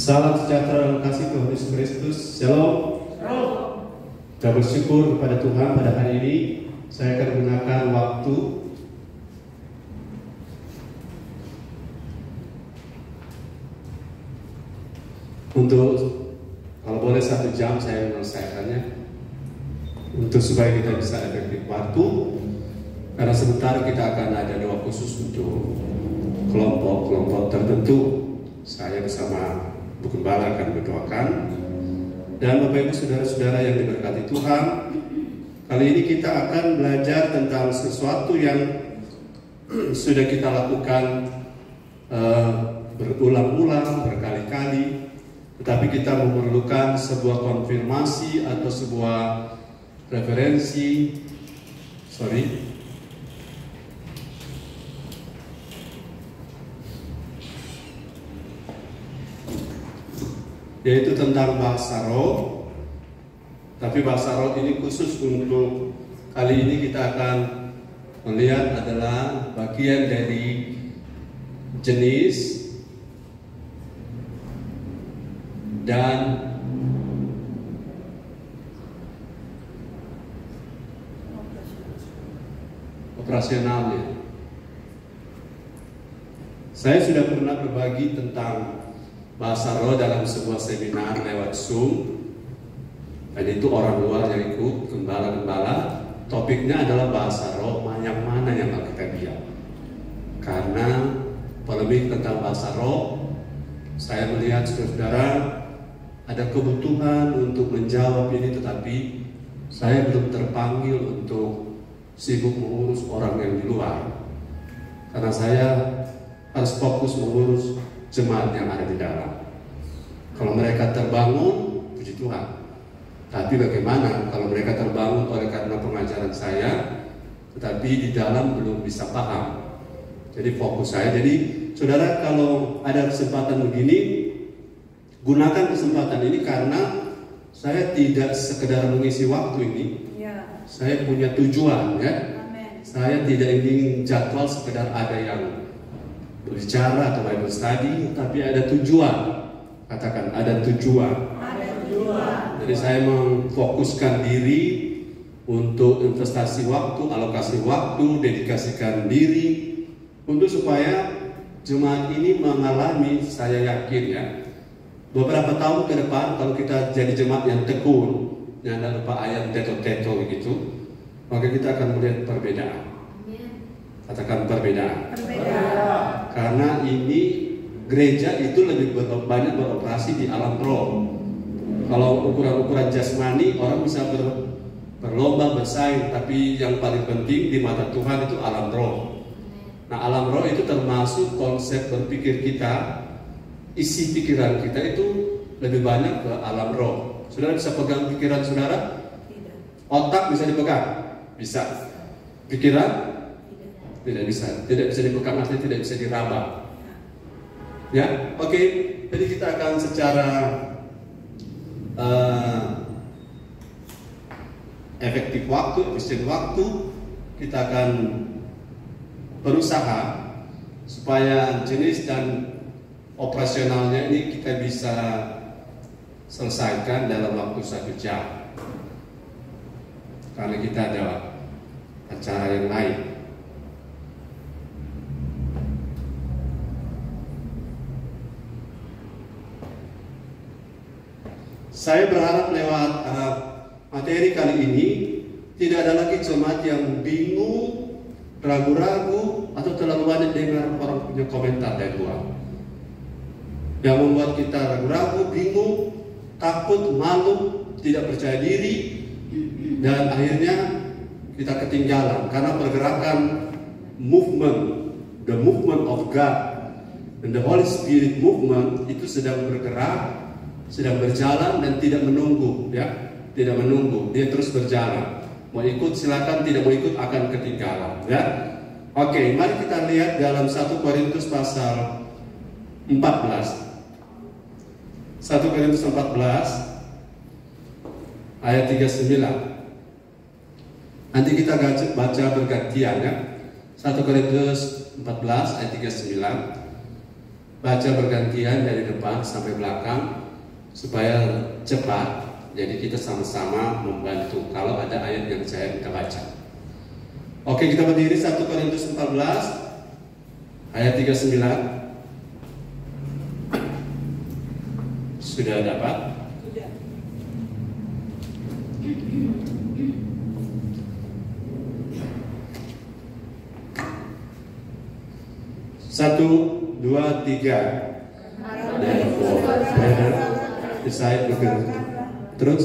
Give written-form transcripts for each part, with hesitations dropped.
Salam sejahtera dan kasih Tuhan Yesus Kristus. Shalom. Kita bersyukur kepada Tuhan pada hari ini. Saya akan gunakan waktu untuk, kalau boleh 1 jam saya menyelesaikannya, untuk supaya kita bisa efektif waktu. Karena sebentar kita akan ada doa khusus untuk kelompok-kelompok tertentu. Saya bersama Bu Gembala akan berdoakan. Dan Bapak Ibu Saudara-saudara yang diberkati Tuhan, kali ini kita akan belajar tentang sesuatu yang sudah kita lakukan berulang-ulang, berkali-kali, tetapi kita memerlukan sebuah konfirmasi atau sebuah referensi, yaitu tentang bahasa roh. Tapi bahasa roh ini khusus untuk kali ini kita akan melihat adalah bagian dari jenis dan operasionalnya. Saya sudah pernah berbagi tentang bahasa roh dalam sebuah seminar lewat Zoom, dan itu orang luar yang ikut, gembala-gembala. Topiknya adalah bahasa roh yang mana yang kita biar. Karena polemik tentang bahasa roh, saya melihat saudara ada kebutuhan untuk menjawab ini, tetapi saya belum terpanggil untuk sibuk mengurus orang yang di luar, karena saya harus fokus mengurus jemaat yang ada di dalam. Kalau mereka terbangun, puji Tuhan. Tapi bagaimana kalau mereka terbangun oleh karena pengajaran saya, tetapi di dalam belum bisa paham? Jadi fokus saya. Jadi saudara, kalau ada kesempatan begini, gunakan kesempatan ini, karena saya tidak sekedar mengisi waktu ini. Ya. Saya punya tujuan, ya. Amen. Saya tidak ingin jadwal sekedar ada yang berbicara atau Bible study, tapi ada tujuan. Katakan, ada tujuan. Ada tujuan. Jadi saya memfokuskan diri untuk investasi waktu, alokasi waktu, dedikasikan diri untuk supaya jemaat ini mengalami, saya yakin ya, beberapa tahun ke depan kalau kita jadi jemaat yang tekun, yang ada lupa ayat teto-teto begitu, maka kita akan melihat perbedaan. Katakan perbedaan. Karena ini gereja itu lebih banyak beroperasi di alam roh. Kalau ukuran-ukuran jasmani, orang bisa berlomba, bersaing, tapi yang paling penting di mata Tuhan itu alam roh. Nah, alam roh itu termasuk konsep berpikir kita, isi pikiran kita itu lebih banyak ke alam roh. Saudara bisa pegang pikiran saudara? Tidak. Otak bisa dipegang? Bisa. Pikiran? Tidak bisa. Tidak bisa dipegang, artinya tidak bisa diraba. Ya, oke. Jadi kita akan secara efektif waktu, efisien waktu, kita akan berusaha supaya jenis dan operasionalnya ini kita bisa selesaikan dalam waktu 1 jam. Karena kita ada acara yang lain. Saya berharap lewat materi kali ini tidak ada lagi jemaat yang bingung, ragu-ragu, atau terlalu banyak dengar orang punya komentar dari luar yang membuat kita ragu-ragu, bingung, takut, malu, tidak percaya diri, dan akhirnya kita ketinggalan karena pergerakan movement, the movement of God and the Holy Spirit movement itu sedang bergerak, sedang berjalan dan tidak menunggu, ya, tidak menunggu, dia terus berjalan. Mau ikut silakan, tidak mau ikut akan ketinggalan, ya. Oke, mari kita lihat dalam 1 Korintus pasal 14. 1 Korintus 14 ayat 39. Nanti kita baca bergantian, ya. 1 Korintus 14 ayat 39. baca bergantian dari depan sampai belakang supaya cepat. Jadi kita sama-sama membantu kalau ada ayat yang saya minta baca. Oke, kita berdiri 1 Korintus 14 ayat 39. Sudah dapat? Sudah. Satu, dua, tiga. Decide begitu. Terus?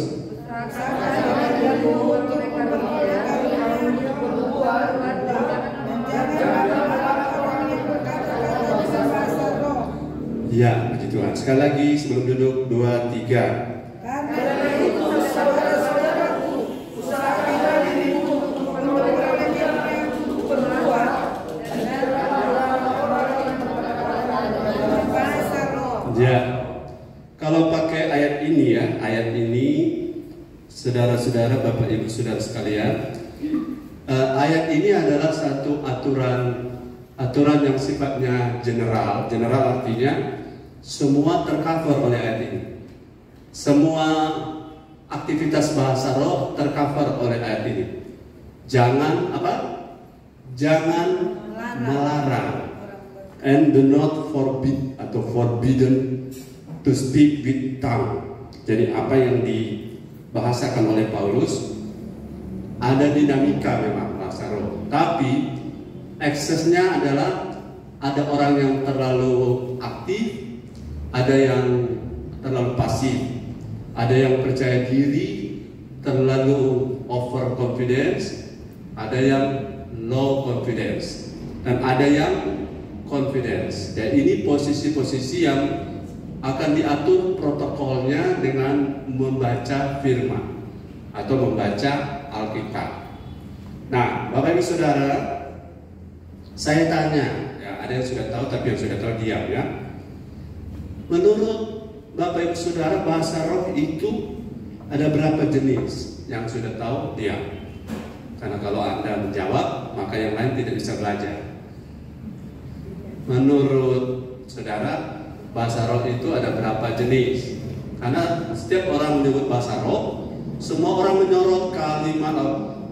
Ya, puji Tuhan. Sekali lagi sebelum duduk, 2, 3. Karena itu saudara-saudaraku, usahakanlah dirimu untuk memperoleh yang cukup berbuat dan orang-orang yang berbahasa roh. Ya, kalau pakai ayat ini ya, ayat ini, saudara-saudara, Bapak Ibu, saudara sekalian, ayat ini adalah satu aturan yang sifatnya general. General artinya semua tercover oleh ayat ini. Semua aktivitas bahasa roh tercover oleh ayat ini. Jangan apa? Jangan melarang. And do not forbid atau forbidden to speak with tongue. Jadi apa yang dibahasakan oleh Paulus ada dinamika memang bahasa roh. Tapi eksesnya adalah ada orang yang terlalu aktif, ada yang terlalu pasif, ada yang percaya diri, terlalu overconfidence, ada yang low confidence, dan ada yang confidence. Dan ini posisi-posisi yang akan diatur protokolnya dengan membaca firman atau membaca Alkitab. Nah, Bapak Ibu Saudara, saya tanya, ya, ada yang sudah tahu tapi yang sudah tahu diam ya. Menurut Bapak Ibu Saudara, bahasa roh itu ada berapa jenis? Yang sudah tahu diam. Karena kalau Anda menjawab, maka yang lain tidak bisa belajar. Menurut saudara, bahasa roh itu ada berapa jenis? Karena setiap orang menyebut bahasa roh, semua orang menyorot kalimat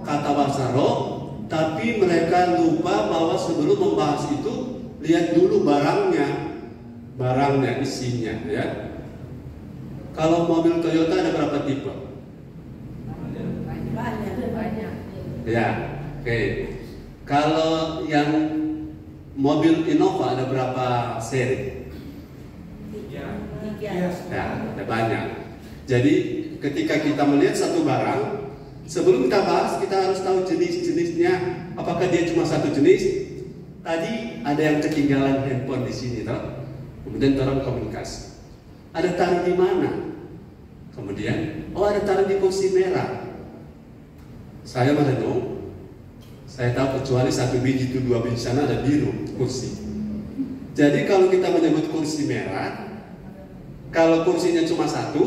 kata bahasa roh, tapi mereka lupa bahwa sebelum membahas itu lihat dulu barangnya, isinya ya. Kalau mobil Toyota ada berapa tipe? Banyak. Ya, oke. Kalau yang mobil Innova ada berapa seri? 3. Ya, ada banyak. Jadi ketika kita melihat satu barang, sebelum kita bahas kita harus tahu jenis-jenisnya. Apakah dia cuma satu jenis? Tadi ada yang ketinggalan handphone di sini, toh? Kemudian orang komunikasi. Ada taruh di mana? Kemudian, ada taruh di kursi merah. Saya merenung, saya tahu kecuali 1 biji itu 2 biji sana ada biru kursi. Jadi kalau kita menyebut kursi merah, kalau kursinya cuma 1,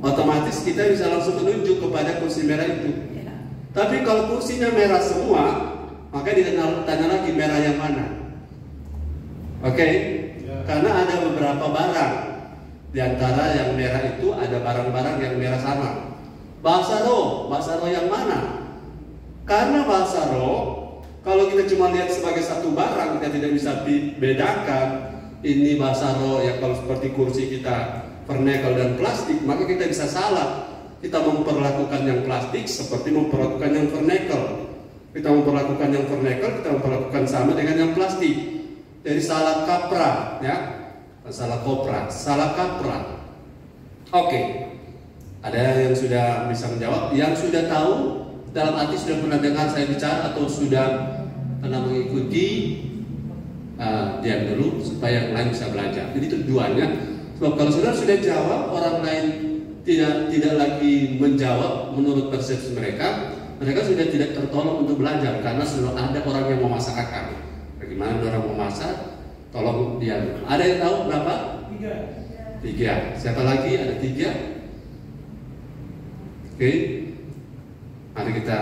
otomatis kita bisa langsung menunjuk kepada kursi merah itu. Tapi kalau kursinya merah semua, maka ditanya lagi merah yang mana. Oke? Karena ada beberapa barang. Di antara yang merah itu ada barang-barang yang merah sama. Bahasa roh yang mana? Karena bahasa roh, kalau kita cuma lihat sebagai satu barang, kita tidak bisa bedakan ini bahasa roh yang kalau seperti kursi kita vernacle dan plastik, maka kita bisa salah. Kita memperlakukan yang plastik seperti memperlakukan yang vernacle. Kita memperlakukan yang vernacle, kita memperlakukan sama dengan yang plastik. Jadi salah kaprah, ya, salah kopra, salah kaprah. Oke, ada yang sudah bisa menjawab, yang sudah tahu dalam arti sudah pernah dengar saya bicara atau sudah pernah mengikuti, diam dulu supaya yang lain bisa belajar. Jadi tujuannya, sebab kalau sudah jawab, orang lain tidak lagi menjawab menurut persepsi mereka sudah tidak tertolong untuk belajar karena sudah ada orang yang memasakkan. Bagaimana orang memasak? Tolong dia. Ada yang tahu berapa? 3. Siapa lagi? Ada 3. Oke. Mari kita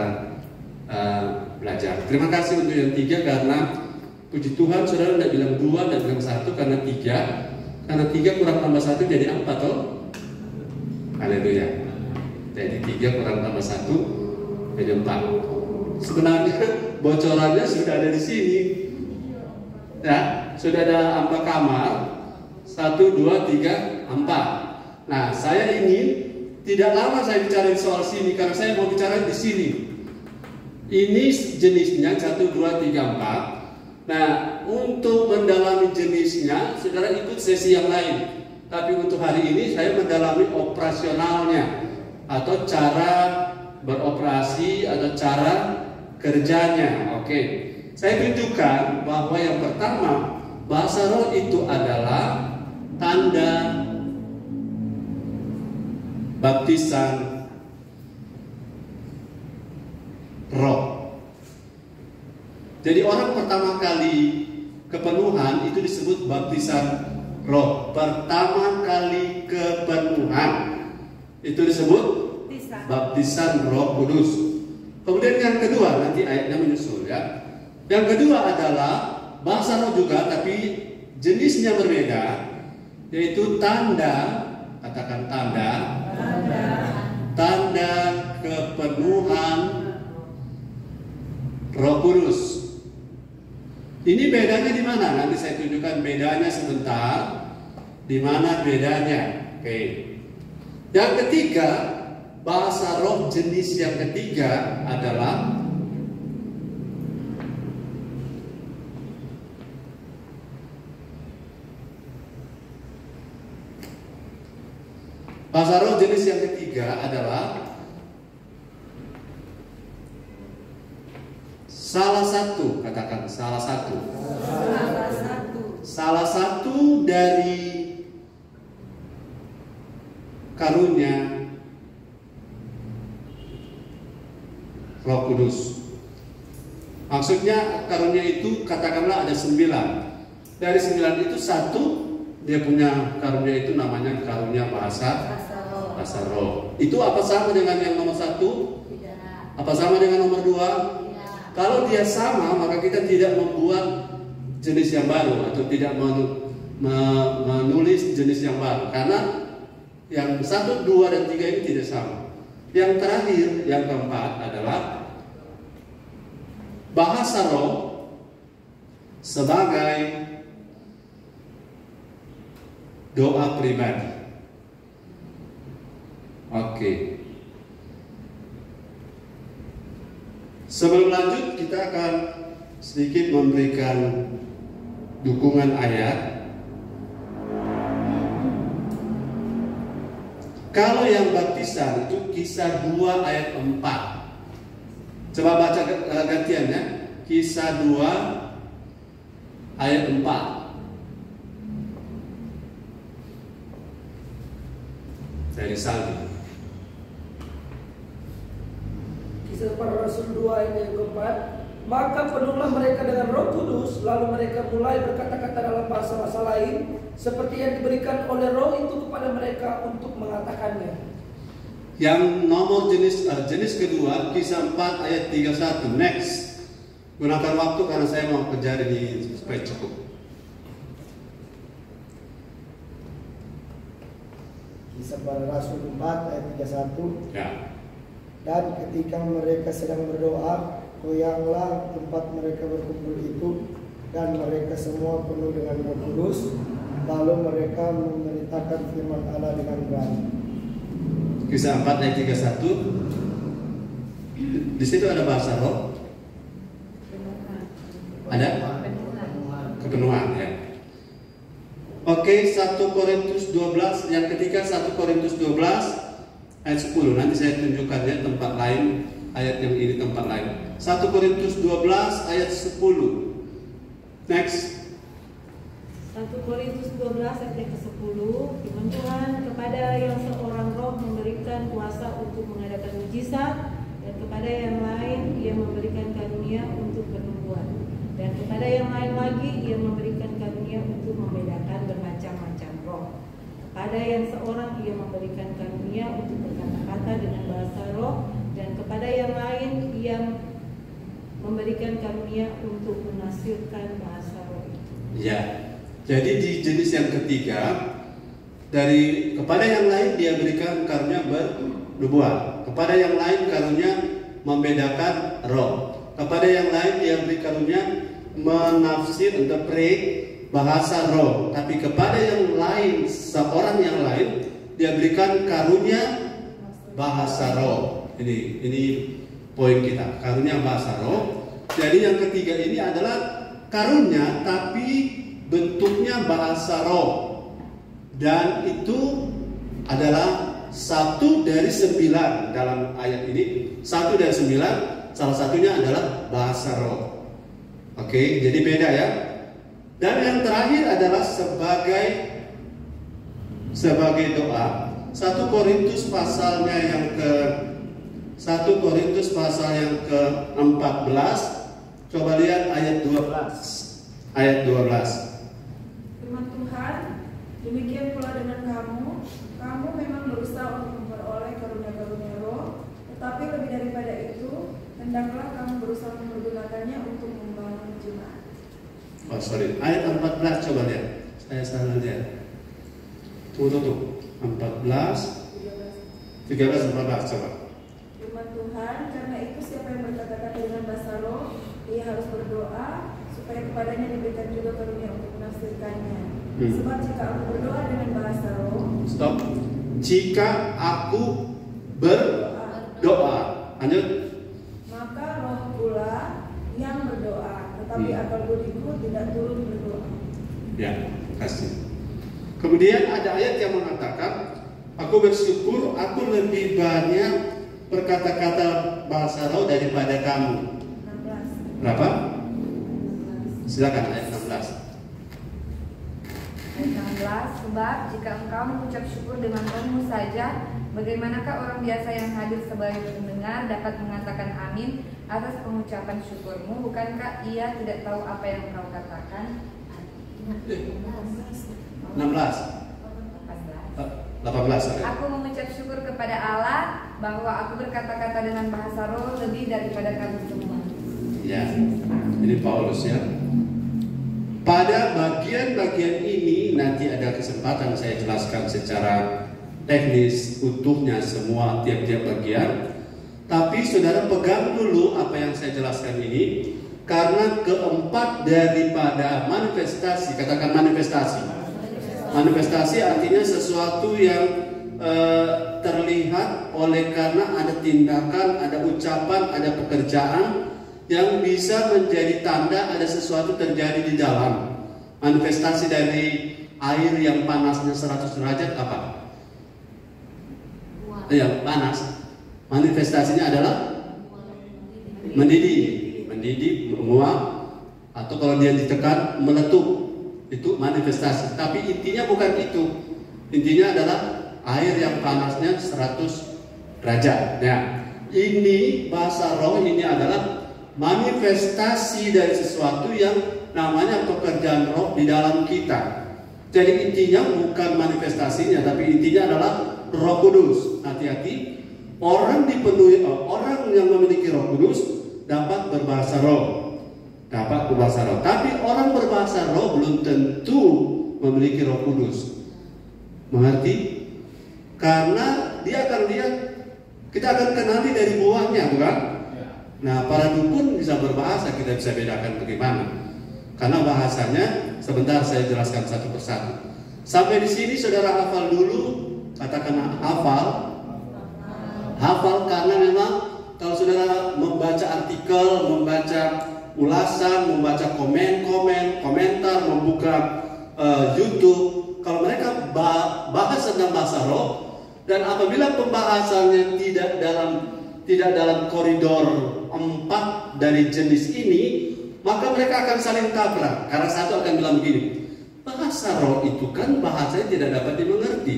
belajar. Terima kasih untuk yang 3 karena Puji Tuhan, saudara tidak bilang 2, tidak bilang 1, karena 3. Karena 3 kurang tambah 1 jadi apa toh? Haleluya. Jadi 3 kurang tambah 1 jadi 4. Sebenarnya bocorannya sudah ada di sini. Ya, sudah ada 4 kamar. 1, 2, 3, 4. Nah, saya ingin tidak lama saya bicara soal sini karena saya mau bicara di sini. Ini jenisnya 1, 2, 3, 4. Nah, untuk mendalami jenisnya, saudara ikut sesi yang lain. Tapi untuk hari ini saya mendalami operasionalnya atau cara beroperasi atau cara kerjanya. Oke. Saya tunjukkan bahwa yang pertama, bahasa roh itu adalah tanda baptisan roh. Jadi orang pertama kali kepenuhan itu disebut baptisan roh. Pertama kali kepenuhan itu disebut baptisan Roh Kudus. Kemudian yang kedua, nanti ayatnya menyusul ya. Yang kedua adalah bahasa roh juga tapi jenisnya berbeda, yaitu tanda, katakan tanda kepenuhan Roh Kudus. Ini bedanya di mana? Nanti saya tunjukkan bedanya sebentar. Di mana bedanya? Oke. Yang ketiga, bahasa roh jenis yang ketiga adalah salah satu, katakan salah satu. Salah satu dari karunia Roh Kudus. Maksudnya karunia itu katakanlah ada 9. Dari 9 itu 1 dia punya karunia itu namanya karunia bahasa roh. Itu apa sama dengan yang nomor 1? Tidak. Apa sama dengan nomor 2? Tidak. Kalau dia sama, maka kita tidak membuat jenis yang baru atau tidak menulis jenis yang baru, karena yang 1, 2, dan 3 ini tidak sama. Yang terakhir, yang keempat adalah bahasa roh sebagai doa pribadi. Oke. Sebelum lanjut, kita akan sedikit memberikan dukungan ayat. Kalau yang baptisan itu Kisah 2 ayat 4. Coba baca gantian ya. Kisah 2 ayat 4. Dari Saldi. Kisah Para Rasul 2 ayat yang keempat. Maka penuhlah mereka dengan Roh Kudus, lalu mereka mulai berkata-kata dalam bahasa-bahasa lain, seperti yang diberikan oleh Roh itu kepada mereka untuk mengatakannya. Yang nomor jenis kedua, Kisah 4 ayat 31. Next. Gunakan waktu karena saya mau kejar ini supaya cukup. Kisah Para Rasul 4 ayat 31. Ya. Dan ketika mereka sedang berdoa, goyanglah tempat mereka berkumpul itu, dan mereka semua penuh dengan Roh Kudus, lalu mereka memberitakan firman Allah dengan berani. Kisah 4 ayat 31. Di situ ada bahasa roh. Ada? Kepenuhan ya. Oke, 1 Korintus 12, yang ketiga 1 Korintus 12 ayat 10. Nanti saya tunjukkan ya tempat lain, ayat yang ini tempat lain. 1 Korintus 12 ayat 10. Next. 1 Korintus 12 ayat ke-10. Firman Tuhan, kepada yang seorang roh memberikan kuasa untuk mengadakan mujizat, dan kepada yang lain ia memberikan karunia untuk penyembuhan, dan kepada yang lain lagi ia memberikan karunia untuk membedakan bermacam-macam roh. Kepada yang seorang ia memberikan karunia untuk berkata-kata dengan bahasa roh, dan kepada yang lain ia memberikan memberikan karunia untuk menafsirkan bahasa roh itu. Ya, jadi di jenis yang ketiga, kepada yang lain dia berikan karunia bernubuat, kepada yang lain karunia membedakan roh, kepada yang lain dia beri karunia menafsir, interpret bahasa roh, tapi kepada yang lain, seorang yang lain dia berikan karunia bahasa roh. Ini poin kita, karunia bahasa roh. Jadi yang ketiga ini adalah karunia tapi bentuknya bahasa roh, dan itu adalah 1 dari 9 dalam ayat ini. 1 dari 9, salah satunya adalah bahasa roh. Oke, jadi beda ya. Dan yang terakhir adalah sebagai doa. 1 Korintus pasalnya yang ke-14. Coba lihat ayat 12. Ayat 12. Firman Tuhan, demikian pula dengan kamu memang berusaha untuk memperoleh karunia-karunia roh, tetapi lebih daripada itu, hendaklah kamu berusaha mempergunakannya untuk membangun jemaat. Oh sorry, ayat 14 coba lihat. Saya salah lihat. Tunggu. 14, 13, 14 coba. Firman Tuhan, karena itu siapa yang berkata-kata dengan bahasa roh, ia harus berdoa supaya kepadanya diberikan juga karunia untuk menafsirkannya. Sebab jika aku berdoa dengan bahasa roh, stop. Jika aku berdoa, lanjut. maka roh pula yang berdoa, tetapi akal budiku tidak turun berdoa. Ya, kasih. Kemudian ada ayat yang mengatakan, aku bersyukur aku lebih banyak berkata-kata bahasa roh daripada kamu. 16. Berapa? Silakan ayat 16. Ayat 16, sebab jika engkau mengucap syukur dengan rohmu saja, bagaimanakah orang biasa yang hadir sebagai pendengar dapat mengatakan amin atas pengucapan syukurmu? Bukankah ia tidak tahu apa yang engkau katakan? 18. 18. Aku mengucap syukur kepada Allah bahwa aku berkata-kata dengan bahasa roh lebih daripada kamu semua. Ya, ini Paulus ya. Pada bagian-bagian ini nanti ada kesempatan saya jelaskan secara teknis utuhnya semua tiap-tiap bagian. Tapi saudara pegang dulu apa yang saya jelaskan ini, karena keempat daripada manifestasi, katakan manifestasi. Manifestasi artinya sesuatu yang terlihat oleh karena ada tindakan, ada ucapan, ada pekerjaan yang bisa menjadi tanda ada sesuatu terjadi di dalam. Manifestasi dari air yang panasnya 100 derajat apa? Ya, panas. Manifestasinya adalah mendidih, menguap, atau kalau dia ditekan meletup. Itu manifestasi, tapi intinya bukan itu. Intinya adalah air yang panasnya 100 derajat. Nah, ini bahasa roh ini adalah manifestasi dari sesuatu yang namanya pekerjaan roh di dalam kita. Jadi intinya bukan manifestasinya, tapi intinya adalah Roh Kudus. Hati-hati, orang yang memiliki Roh Kudus dapat berbahasa roh. Tapi orang berbahasa roh belum tentu memiliki Roh Kudus. Mengerti? Karena dia akan lihat, kita akan kenali dari buahnya, bukan? Nah, para dukun bisa berbahasa, kita bisa bedakan bagaimana. Karena bahasanya, sebentar saya jelaskan satu persatu. Sampai di sini saudara hafal dulu, katakan hafal. Hafal karena memang kalau saudara membaca artikel, membaca ulasan, membaca komentar, membuka YouTube, kalau mereka bahas tentang bahasa roh, dan apabila pembahasannya tidak dalam koridor 4 dari jenis ini, maka mereka akan saling tabrak. Karena satu akan bilang begini, bahasa roh itu kan bahasanya tidak dapat dimengerti.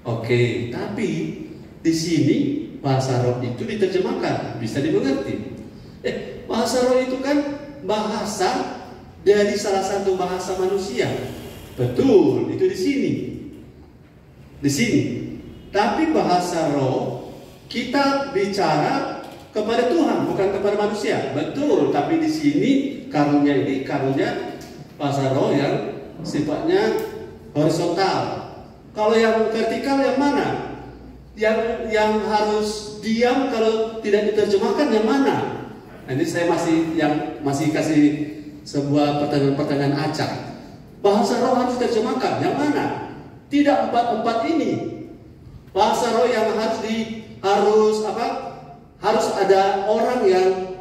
Oke, tapi di sini bahasa roh itu diterjemahkan, bisa dimengerti. Bahasa roh itu kan bahasa dari salah satu bahasa manusia. Betul, itu di sini. Di sini. Tapi bahasa roh kita bicara kepada Tuhan, bukan kepada manusia. Betul, tapi di sini karunia ini karunia bahasa roh yang sifatnya horizontal. Kalau yang vertikal yang mana? Yang harus diam kalau tidak diterjemahkan yang mana? Nah, ini saya masih kasih sebuah pertanyaan-pertanyaan acak. Bahasa roh harus diterjemahkan yang mana? Tidak empat ini. Bahasa roh yang harus ada orang yang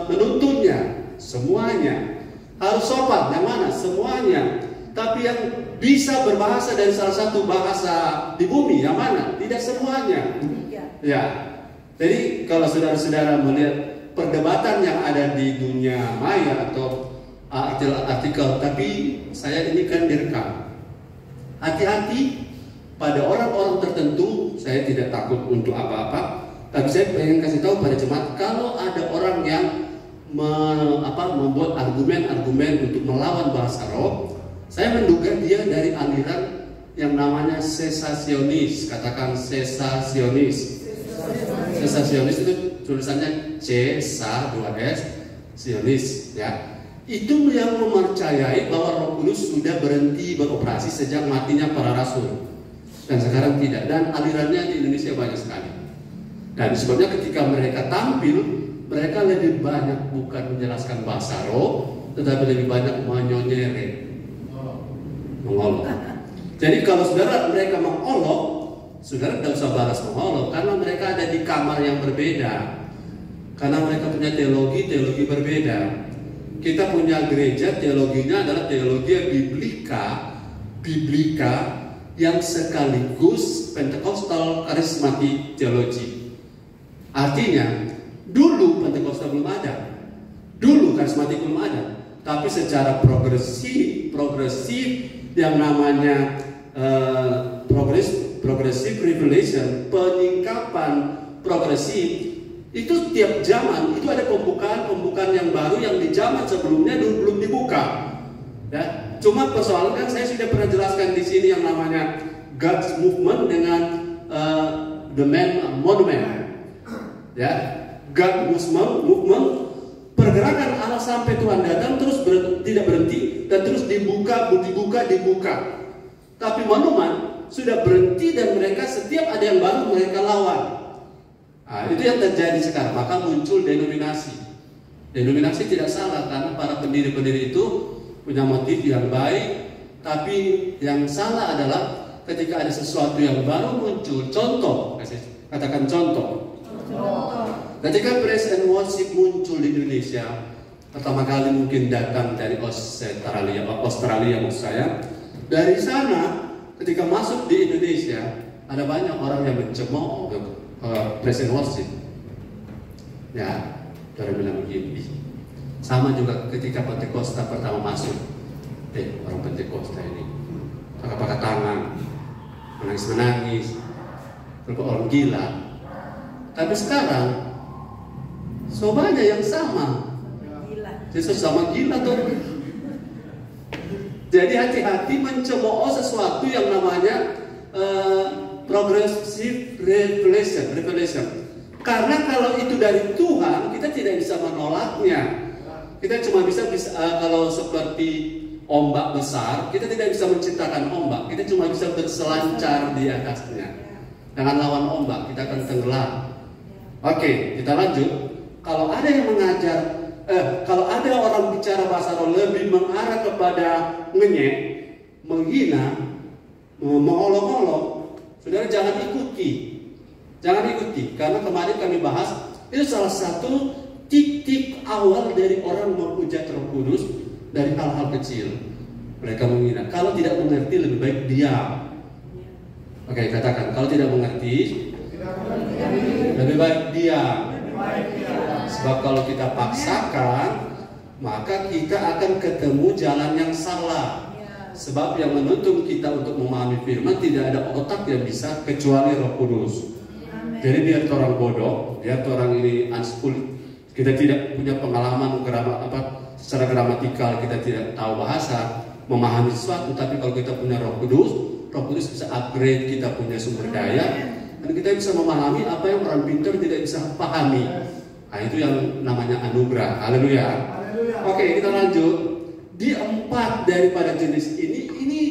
menuntunnya, semuanya. Harus sopan, yang mana? Semuanya. Tapi yang bisa berbahasa dari salah satu bahasa di bumi, yang mana? Tidak semuanya. Ya. Jadi kalau saudara-saudara melihat perdebatan yang ada di dunia maya atau artikel, tapi saya ini kan direkam. Hati-hati pada orang-orang tertentu, saya tidak takut untuk apa-apa. Tapi saya pengen kasih tahu pada jemaat, kalau ada orang yang membuat argumen-argumen untuk melawan bahasa roh, saya menduga dia dari aliran yang namanya sesasionis. Katakan sesasionis. Sesasionis itu tulisannya C-2S, Sionis, ya. Itu yang mempercayai bahwa Roh Kudus sudah berhenti beroperasi sejak matinya para rasul, dan sekarang tidak. Dan alirannya di Indonesia banyak sekali. Dan sebabnya ketika mereka tampil, mereka lebih banyak bukan menjelaskan bahasa roh, tetapi lebih banyak menyonyere, mengolok. Jadi kalau saudara mereka mengolok, saudara tidak usah balas mengolok, karena mereka ada di kamar yang berbeda. Karena mereka punya teologi berbeda. Kita punya gereja, teologinya adalah teologi biblika yang sekaligus Pentekostal karismatik teologi. Artinya, dulu Pentekostal belum ada, dulu karismatik belum ada, tapi secara progresif yang namanya progressive revelation, penyingkapan progresif, itu tiap zaman itu ada pembukaan yang baru yang di zaman sebelumnya belum dibuka. Ya, cuma persoalan kan saya sudah pernah jelaskan di sini yang namanya God's movement dengan the man monument. Ya, God movement, pergerakan Allah sampai Tuhan datang terus tidak berhenti dan terus dibuka. Tapi monumen sudah berhenti dan mereka setiap ada yang baru mereka lawan. Nah, itu yang terjadi sekarang. Maka muncul denominasi. Denominasi tidak salah karena para pendiri-pendiri itu punya motif yang baik. Tapi yang salah adalah ketika ada sesuatu yang baru muncul. Contoh, katakan contoh. Ketika praise and worship muncul di Indonesia, pertama kali mungkin datang dari Australia maksud saya. Dari sana, ketika masuk di Indonesia, ada banyak orang yang mencemooh praise and worship. Ya, cara bilang begini. Sama juga ketika Pentakosta pertama masuk. Orang Pentakosta ini pakai tangan, menangis, orang gila. Tapi sekarang sobanya yang sama. Yesus sama gila tuh. Jadi hati-hati mencemooh sesuatu yang namanya progressive revelation. Karena kalau itu dari Tuhan, kita tidak bisa menolaknya. Kita cuma bisa kalau seperti ombak besar, kita tidak bisa menciptakan ombak. Kita cuma bisa berselancar di atasnya. Dengan lawan ombak, kita akan tenggelam. Oke, kita lanjut. Kalau ada yang mengajar, kalau ada orang bicara bahasa roh lebih mengarah kepada ngenyek, menghina, mengolok-olok, saudara jangan ikuti. Jangan ikuti, karena kemarin kami bahas itu salah satu titik awal dari orang menghujat Roh Kudus dari hal-hal kecil. Mereka menghina. Kalau tidak mengerti lebih baik diam. Oke, katakan kalau tidak mengerti lebih baik diam. Sebab kalau kita paksakan, maka kita akan ketemu jalan yang salah. Sebab yang menuntun kita untuk memahami firman tidak ada otak yang bisa kecuali Roh Kudus. Jadi biar orang bodoh, biar orang ini unskilled, kita tidak punya pengalaman secara gramatikal, kita tidak tahu bahasa, memahami sesuatu. Tapi kalau kita punya Roh Kudus bisa upgrade kita punya sumber daya. Dan kita bisa memahami apa yang orang pintar tidak bisa pahami. Nah, itu yang namanya anugerah. Haleluya. Oke, kita lanjut. Di 4 daripada jenis ini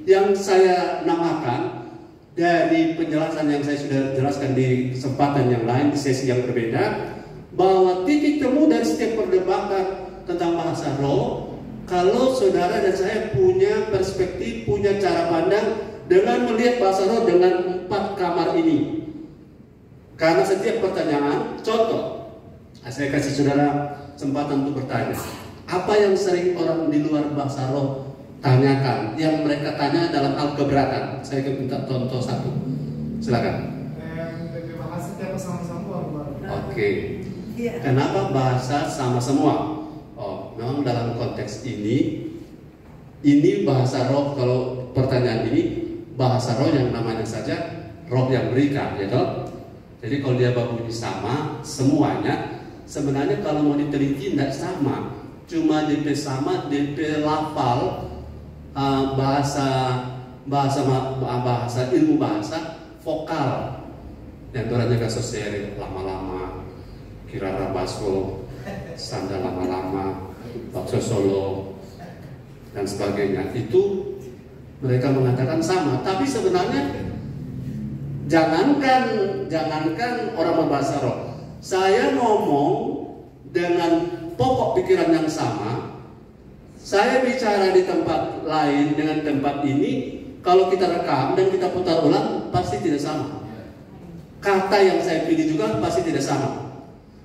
yang saya namakan dari penjelasan yang saya sudah jelaskan di kesempatan yang lain, di sesi yang berbeda, bahwa titik temu dari setiap perdebatan tentang bahasa roh, kalau saudara dan saya punya perspektif, punya cara pandang dengan melihat bahasa roh dengan 4 kamar ini. Karena setiap pertanyaan, contoh, saya kasih saudara kesempatan untuk bertanya. Apa yang sering orang di luar bahasa roh tanyakan? Yang mereka tanya dalam hal keberatan. Saya akan minta contoh satu. Silakan. Bahasa tiap sama semua. Oke. Kenapa bahasa sama semua? Oh, memang dalam konteks ini bahasa roh. Kalau pertanyaan ini bahasa roh yang namanya saja roh yang berikan, ya toh? Jadi kalau dia berbunyi sama semuanya, sebenarnya kalau mau diteliti tidak sama. Cuma DP sama, DP lafal, bahasa ilmu bahasa vokal. Yang orangnya gak sosial lama-lama, kirara baso, sanda lama-lama, bakso Solo dan sebagainya. Itu mereka mengatakan sama, tapi sebenarnya jangankan orang berbahasa roh. Saya ngomong dengan pokok pikiran yang sama. Saya bicara di tempat lain dengan tempat ini, kalau kita rekam dan kita putar ulang pasti tidak sama. Kata yang saya pilih juga pasti tidak sama.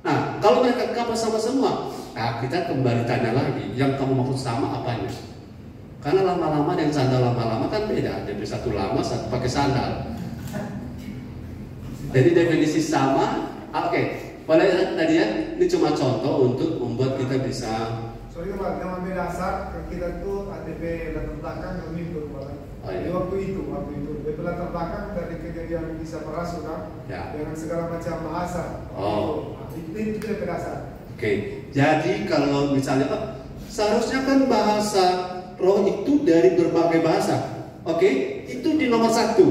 Nah, kalau mereka rekam sama semua, nah kita kembali tanya lagi, yang kamu maksud sama apanya? Karena lama-lama yang sandal lama-lama kan beda. Jadi satu lama, satu pakai sandal. Jadi definisi sama, oke. Boleh tadi ya, ini cuma contoh untuk membuat kita bisa. Soalnya Pak, yang ambil dasar kita tuh ATP latar belakang yang itu Pak. Oh, iya. Di waktu itu, DP latar belakang dari kejadian bisa perasuk kan, Ya. dengan segala macam bahasa. Oh. Itu DP dasar. Oke, jadi kalau misalnya seharusnya kan bahasa roh itu dari berbagai bahasa. Oke, itu di nomor 1.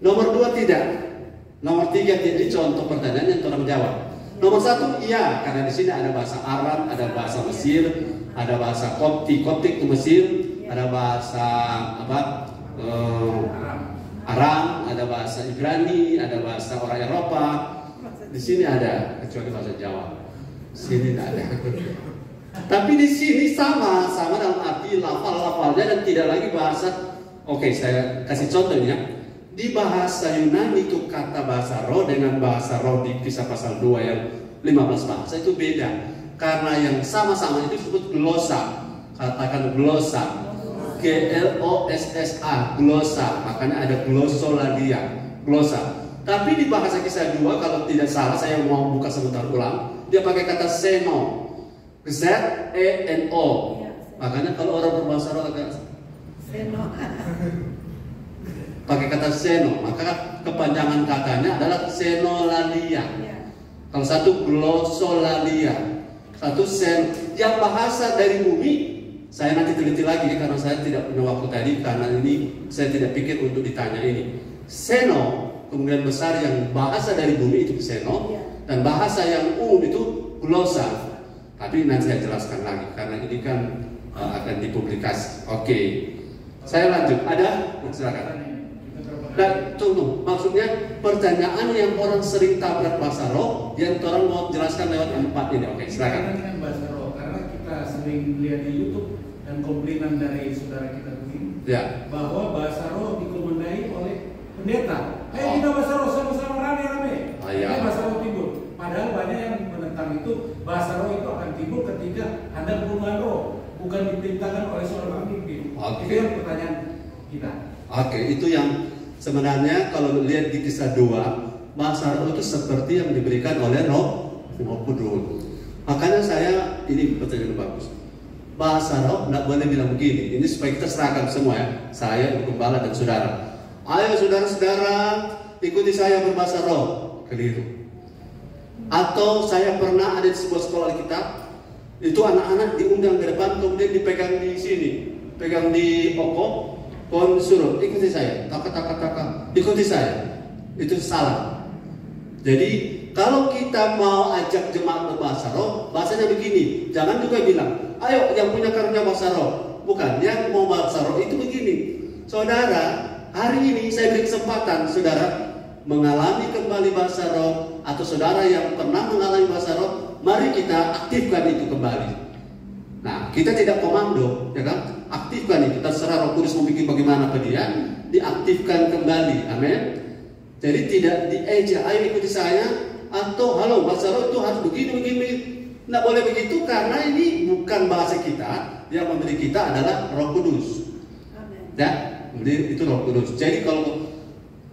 Nomor 2 tidak. Nomor 3 jadi contoh pertanyaan yang orang jawab. Nomor 1 iya, karena di sini ada bahasa Arab, ada bahasa Mesir, ada bahasa Koptik itu Mesir, ada bahasa Aram, ada bahasa Ibrani, ada bahasa orang Eropa. Di sini ada, kecuali bahasa Jawa. Sini tidak ada. Tapi di sini sama dalam arti lafal-lafalnya dan tidak lagi bahasa. Oke, saya kasih contohnya. Di bahasa Yunani itu kata bahasa roh dengan bahasa roh di Kisah pasal 2 yang 15 bahasa itu beda. Karena yang sama-sama itu disebut glosa. Katakan glosa. Glossa, glosa. Makanya ada glossolalia, glosa. Tapi di bahasa Kisah 2 kalau tidak salah, saya mau buka sebentar ulang, dia pakai kata seno. Z-E-N-O. Makanya kalau orang berbahasa roh agak Seno. pakai kata seno, maka kepanjangan katanya adalah senolalia. Kalau satu glossolalia, satu sen. Yang bahasa dari bumi, saya nanti teliti lagi karena saya tidak punya waktu tadi, karena ini saya tidak pikir untuk ditanya ini. Seno, kemudian besar yang bahasa dari bumi itu seno, dan bahasa yang umum itu glossa. Tapi nanti saya jelaskan lagi karena ini kan akan dipublikasi. Oke, saya lanjut. Ada? Silakan. Dan tunggu, maksudnya pertanyaan yang orang sering tabrak bahasa roh, yang orang mau jelaskan lewat 4 ini. Oke, silakan. Dengan bahasa roh, karena kita sering lihat di YouTube dan komplainan dari saudara kita begini, Ya. bahwa bahasa roh dikomandai oleh pendeta. Ayo kita bahasa roh sama-sama rame-rame. Ya. Bahasa roh timbul. Padahal banyak yang menentang itu. Bahasa roh itu akan timbul ketika ada hubungan roh, bukan diperintahkan oleh seorang pemimpin. Oke. Itu yang pertanyaan kita. Oke, itu yang sebenarnya kalau lihat di Kisah 2, bahasa roh itu seperti yang diberikan oleh Roh Kudus. Makanya saya ini pertanyaan bagus. Bahasa roh tidak boleh bilang begini. Ini supaya kita seragam semua ya. Saya, gembala dan saudara. Ayo saudara-saudara, ikuti saya berbahasa roh. Keliru. Atau saya pernah ada di sebuah sekolah kita, itu anak-anak diundang ke depan, kemudian dipegang di sini, pegang di pokok, kon suruh ikuti saya, taka, ikuti saya. itu salah. Jadi kalau kita mau ajak jemaat berbahasa roh, bahasanya begini. Jangan juga bilang, ayo yang punya karunia bahasa roh. Bukan, yang mau bahasa roh itu begini. Saudara, hari ini saya beri kesempatan saudara mengalami kembali bahasa roh, atau saudara yang pernah mengalami bahasa roh, mari kita aktifkan itu kembali. Nah, kita tidak komando, ya kan? Aktifkan itu, terserah Roh Kudus mau bikin bagaimana apa dia, diaktifkan kembali. Amin. Jadi tidak dieja, ayo ikuti saya, atau halo bahasa roh itu harus begini. Tidak boleh begitu, karena ini bukan bahasa kita. Yang memberi kita adalah Roh Kudus. Ya, itu Roh Kudus. Jadi kalau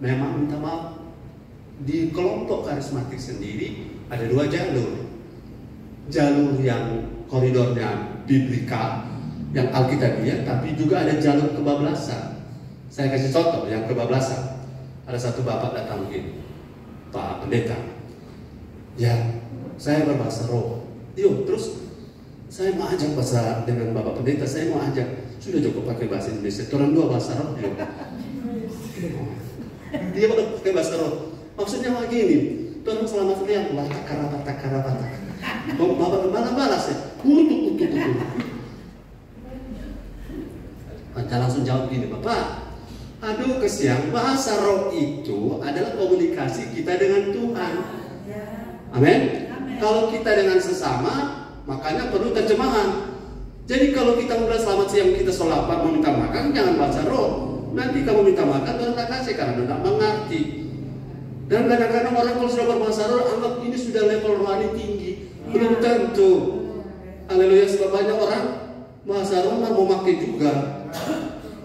memang minta maaf, di kelompok karismatik sendiri ada dua jalur. Jalur yang koridornya biblikal, yang alkitabiah, tapi juga ada jalur kebablasan. Saya kasih contoh yang kebablasan. Ada satu bapak datang begini, Pak Pendeta, ya saya berbahasa roh. Yuk, terus saya mau ajak bahasa dengan Bapak Pendeta, saya mau ajak. Sudah cukup pakai bahasa Indonesia, orang dua bahasa roh. Dia pakai bahasa roh. Maksudnya begini, orang selamat lihat, takara. Bapak kemana balas ya? Kutu. Kita langsung jawab gini, Bapak. Aduh kesian, bahasa roh itu adalah komunikasi kita dengan Tuhan. Amin. Kalau kita dengan sesama, makanya perlu terjemahan. Jadi kalau kita bilang selamat siang, kita solapan mau minta makan, jangan bahasa roh. Nanti kamu minta makan, Tuhan tak kasih karena tidak mengerti. Dan kadang-kadang orang kalau sudah berbahasa roh, anggap ini sudah level rohani tinggi. Belum tentu. Haleluya, sebab banyak orang bahasa roh mau pakai juga.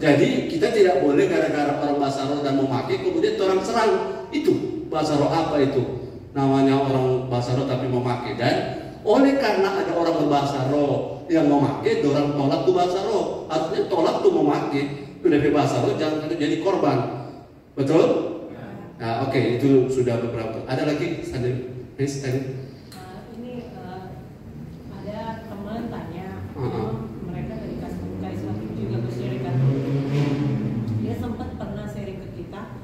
Jadi kita tidak boleh gara-gara orang bahasa roh dan mau pakai kemudian orang serang. Itu bahasa roh apa itu? Namanya orang bahasa roh tapi mau pakai. Dan oleh karena ada orang berbahasa roh yang mau pakai, orang tolak tuh bahasa roh. Artinya tolak tuh mau pakai. Udah bahasa roh jangan jadi korban. Betul? Nah, oke, itu sudah beberapa. Ada lagi? Ini ada teman tanya, mereka dari karismatik juga berserikat. Dia sempat pernah sharing ke kita.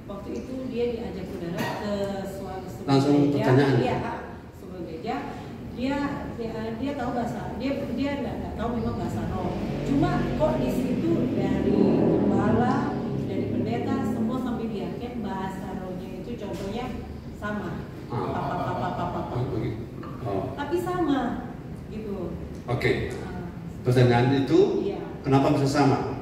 Waktu itu dia diajak saudara ke suatu langsung pertanyaan. Iya, sebuah gereja. Dia tahu bahasa. Dia nggak tahu memang bahasa roh. Cuma kok di situ dari gembala, dari pendeta semua sampai dia kan bahasa rohnya itu contohnya sama. Tapi sama gitu. Oke. Pertanyaan itu kenapa bisa sama?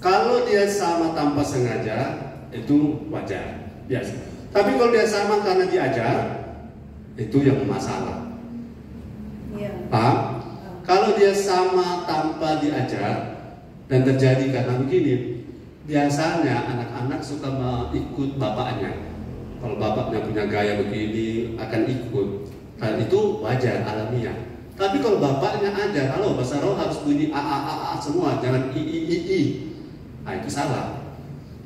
Kalau dia sama tanpa sengaja itu wajar, biasa. Tapi kalau dia sama karena diajar, itu yang masalah. Paham? Kalau dia sama tanpa diajar dan terjadi karena begini, biasanya anak-anak suka ikut bapaknya. Kalau bapaknya punya gaya begini akan ikut. Dan itu wajar, alamiah. Tapi kalau bapaknya ajar, halo bahasa roh harus bunyi a semua, jangan i. Nah itu salah.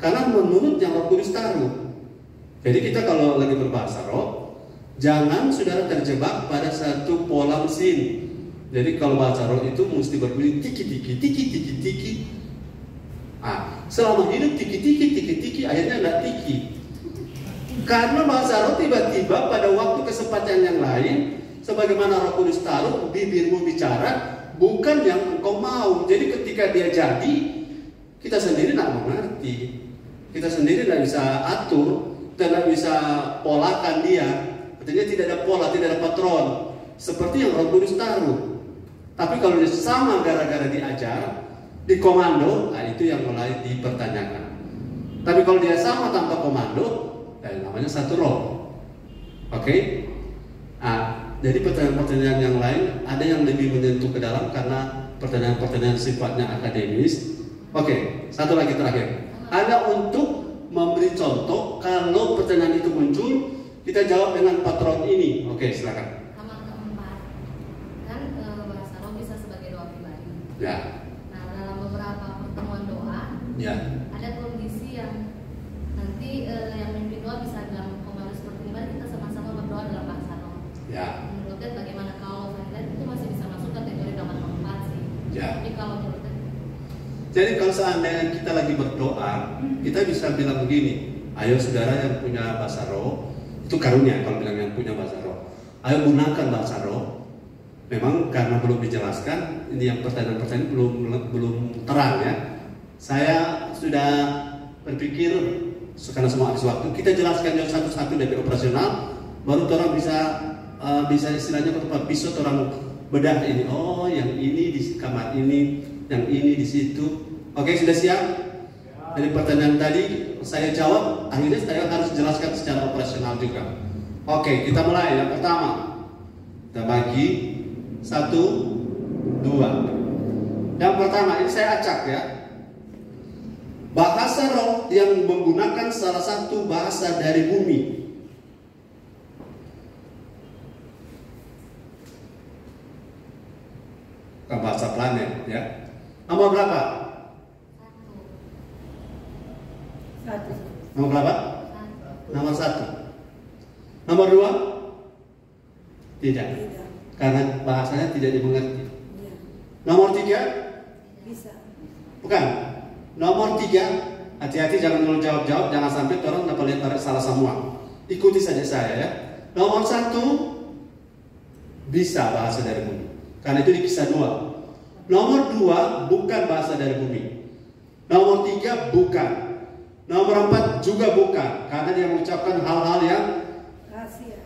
Karena menurut yang Roh Kudus taruh. Jadi kita kalau lagi berbahasa roh, jangan saudara terjebak pada satu pola mesin. Jadi kalau bahasa roh itu mesti berbunyi tiki. Selama hidup tiki, akhirnya enggak tiki. Karena bahasa roh tiba-tiba pada waktu kesempatan yang lain, sebagaimana Roh Kudus taruh, bibirmu bicara bukan yang engkau mau. Jadi ketika dia jadi, kita sendiri tidak mengerti, kita sendiri tidak bisa atur, tidak bisa polakan dia. Artinya tidak ada pola, tidak ada patron, seperti yang Roh Kudus taruh. Tapi kalau dia sama gara-gara diajar, dikomando, nah itu yang mulai dipertanyakan. Tapi kalau dia sama tanpa komando, namanya satu roh. Oke? Jadi pertanyaan-pertanyaan yang lain ada yang lebih menyentuh ke dalam karena pertanyaan-pertanyaan sifatnya akademis. Oke, satu lagi terakhir. Ada untuk memberi contoh kalau pertanyaan itu muncul, kita jawab dengan patron ini. Oke, silakan. Sama keempat, kan bahasa roh bisa sebagai doa pribadi. Ya. Nah, dalam beberapa pertemuan doa, ada kondisi yang nanti yang memimpin doa bisa dalam komando seperti ini, kita sama-sama berdoa dalam bahasa roh. Ya. Menurut Dad bagaimana kalau Dad itu masih bisa masuk kategori doa keempat sih? Ya. Tapi kalau menurut Dad, jadi kalau seandainya kita lagi berdoa, kita bisa bilang begini, Ayo saudara yang punya bahasa roh, itu karunia kalau bilang yang punya bahasa roh. Ayo gunakan bahasa roh. Memang karena belum dijelaskan, ini yang pertanyaan-pertanyaan belum terang ya. Saya sudah berpikir karena semua habis waktu, kita jelaskan yang satu-satu dari operasional, baru orang bisa istilahnya ke tempat pisau orang bedah ini. Oh, yang ini di kamar ini, yang ini di situ. Oke, sudah siap? Dari pertanyaan tadi saya jawab, akhirnya saya harus jelaskan secara operasional juga. Oke, kita mulai. Yang pertama, kita bagi 1, 2. Yang pertama, ini saya acak ya. Bahasa roh yang menggunakan salah satu bahasa dari bumi. Bukan bahasa planet ya. Nomor berapa? 1. Nomor berapa? Nomor 1. Nomor 2? Tidak. Karena bahasanya tidak dimengerti. Nomor 3? Bisa. Bukan. Nomor 3, hati-hati jangan dulu jawab-jawab, jangan sampai orang dapat lihat salah semua. Ikuti saja saya ya. Nomor 1 bisa bahasa dari bumi. Karena itu di Kisah 2. Nomor 2 bukan bahasa dari bumi. Nomor 3 bukan. Nomor 4 juga bukan, karena dia mengucapkan hal-hal yang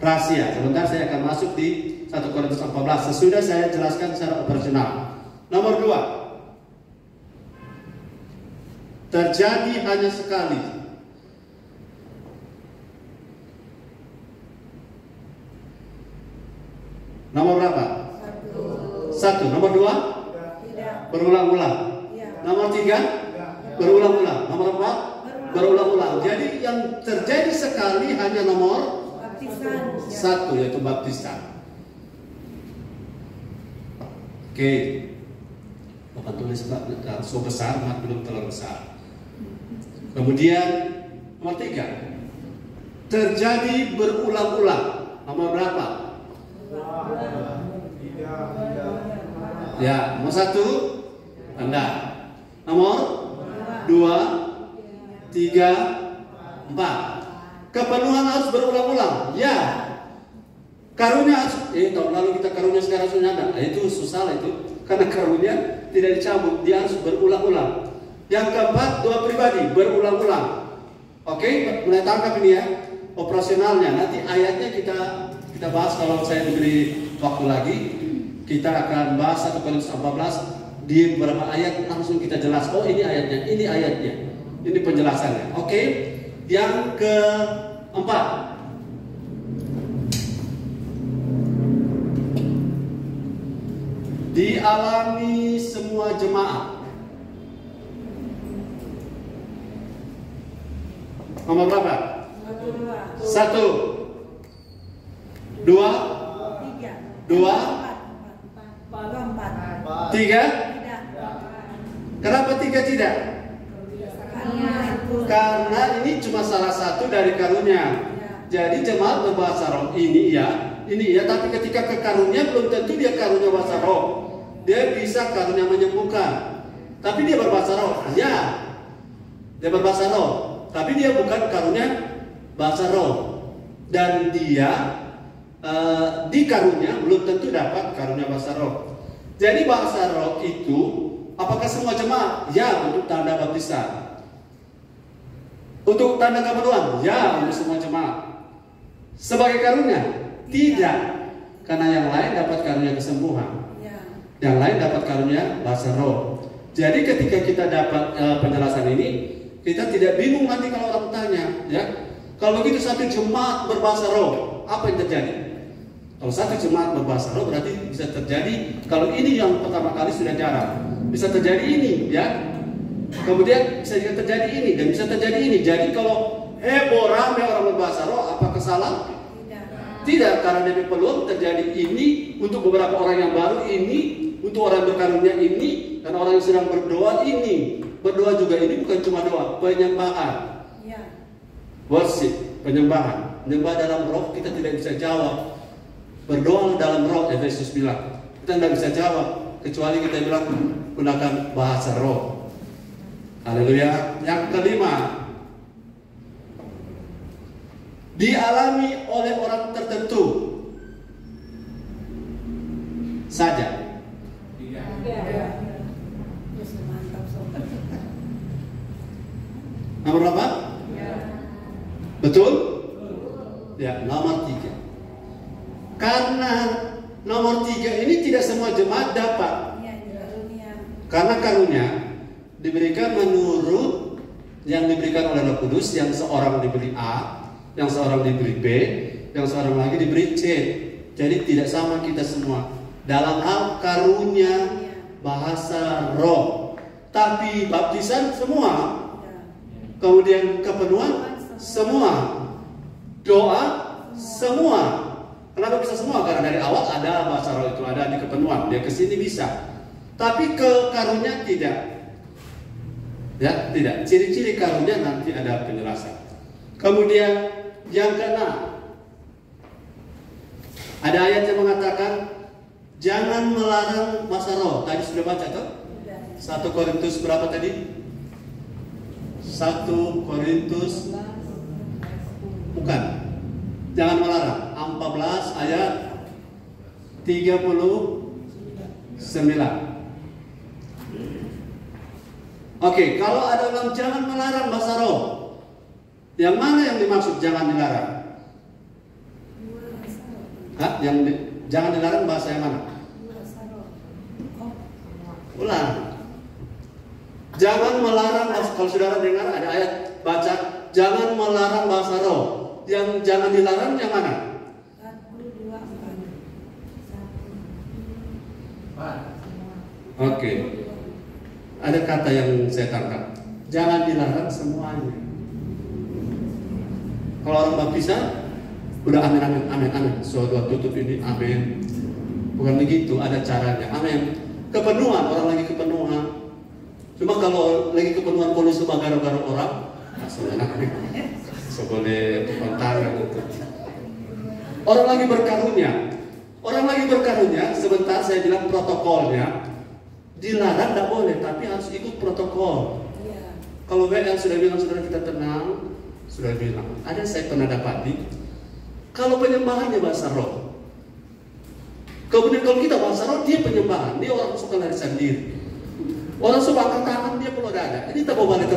rahasia. Sebentar saya akan masuk di 1 Korintus 14. Sesudah saya jelaskan secara operasional. Nomor 2, terjadi hanya sekali. Nomor berapa? 1. Nomor 2? Berulang-ulang. Nomor 3? Berulang-ulang. Nomor 4? Berulang-ulang. Jadi yang terjadi sekali hanya nomor 1, yaitu baptisan. Oke. Bapak tulis so besar, mat belum terlalu besar. Kemudian nomor 3, terjadi berulang-ulang. Nomor berapa? 3. Ya, nomor 1 enggak. Nomor 2, 3, 4. Kepenuhan harus berulang-ulang. Ya. Karunia harus, tahun lalu kita karunia, sekarang sudah ada. Itu susah itu. Karena karunia tidak dicabut, dia harus berulang-ulang. Yang keempat, doa pribadi berulang-ulang. Oke, mulai tangkap ini ya. Operasionalnya nanti ayatnya kita bahas kalau saya diberi waktu lagi. Kita akan bahas 1 Korintus 14 di beberapa ayat langsung kita jelas. Oh, ini ayatnya, ini ayatnya. Ini penjelasannya. Oke. Yang keempat, dialami semua jemaat. Nomor berapa? 1, 2, 3. Kenapa 3 tidak? Karena ini cuma salah satu dari karunia. Jadi jemaat berbahasa roh ini ya, tapi ketika ke karunia belum tentu dia karunia bahasa roh. Dia bisa karunia menyembuhkan, tapi dia berbahasa roh. Ya, dia berbahasa roh, tapi dia bukan karunia bahasa roh. Dan dia di karunia belum tentu dapat karunia bahasa roh. Jadi bahasa roh itu apakah semua jemaat? Ya, untuk tanda baptisan. Untuk tanda keperluan? Ya, untuk semua jemaat. Sebagai karunia? Tidak. Karena yang lain dapat karunia kesembuhan. Yang lain dapat karunia bahasa roh. Jadi ketika kita dapat penjelasan ini, kita tidak bingung nanti kalau orang tanya, ya. Kalau begitu satu jemaat berbahasa roh, apa yang terjadi? Kalau satu jemaat berbahasa roh berarti bisa terjadi, kalau ini yang pertama kali sudah jarang, bisa terjadi ini, ya. Kemudian bisa juga terjadi ini dan bisa terjadi ini. Jadi kalau heboh ramai orang berbahasa roh, apakah salah? Tidak, karena demi peluang terjadi ini untuk beberapa orang yang baru ini, untuk orang berkarunia ini, dan orang yang sedang berdoa ini. Berdoa juga ini bukan cuma doa, penyembahan. Worship, penyembahan. Menyembah dalam roh kita tidak bisa jawab. Berdoa dalam roh, Efesus bilang. Kita tidak bisa jawab kecuali kita bilang gunakan bahasa roh. Haleluya. Yang kelima, dialami oleh orang tertentu saja. Nomor berapa? Betul? Ya, nomor 3. Karena nomor 3 ini tidak semua jemaat dapat. Karena karunia diberikan menurut yang diberikan oleh Roh Kudus. Yang seorang diberi A, yang seorang diberi B, yang seorang lagi diberi C. Jadi tidak sama kita semua dalam hal karunia bahasa roh. Tapi baptisan semua. Kemudian kepenuhan semua, doa semua. Kenapa bisa semua? Karena dari awal ada bahasa roh itu, ada di kepenuhan, dia kesini bisa. Tapi ke karunia tidak, ya tidak. Ciri-ciri karunia nanti ada penjelasan. Kemudian yang keenam, ada ayat yang mengatakan jangan melarang bahasa roh. Tadi sudah baca tuh? 1 Korintus berapa tadi? 1 Korintus bukan, jangan melarang, 14 ayat 39. Oke, kalau ada orang jangan melarang bahasa roh, yang mana yang dimaksud jangan dilarang? Hah? Jangan dilarang bahasa yang mana? Ulang. Jangan melarang, kalau saudara dengar ada ayat baca, jangan melarang bahasa roh. Yang jangan dilarang yang mana? 1, 2, 4. Oke. Ada kata yang saya tangkap. Jangan dilarang semuanya. Kalau orang baptisan, udah amin amin amin amin. Suatu tutup ini amin. Bukan begitu, ada caranya. Amin. Kepenuhan, orang lagi kepenuhan. Cuma kalau lagi kepenuhan polisi gara-gara orang, boleh kontak gitu. Orang lagi berkarunia, sebentar saya bilang protokolnya dilarang tidak boleh, tapi harus ikut protokol. Kalau WL sudah bilang saudara kita tenang, sudah bilang. Ada saya pernah dapati, kalau penyembahannya bahasa roh, kemudian kalau kita bahasa roh dia penyembahan, dia orang suka lari sendiri. Orang suka angkat tangan dia perlu ada. Ini terbalik.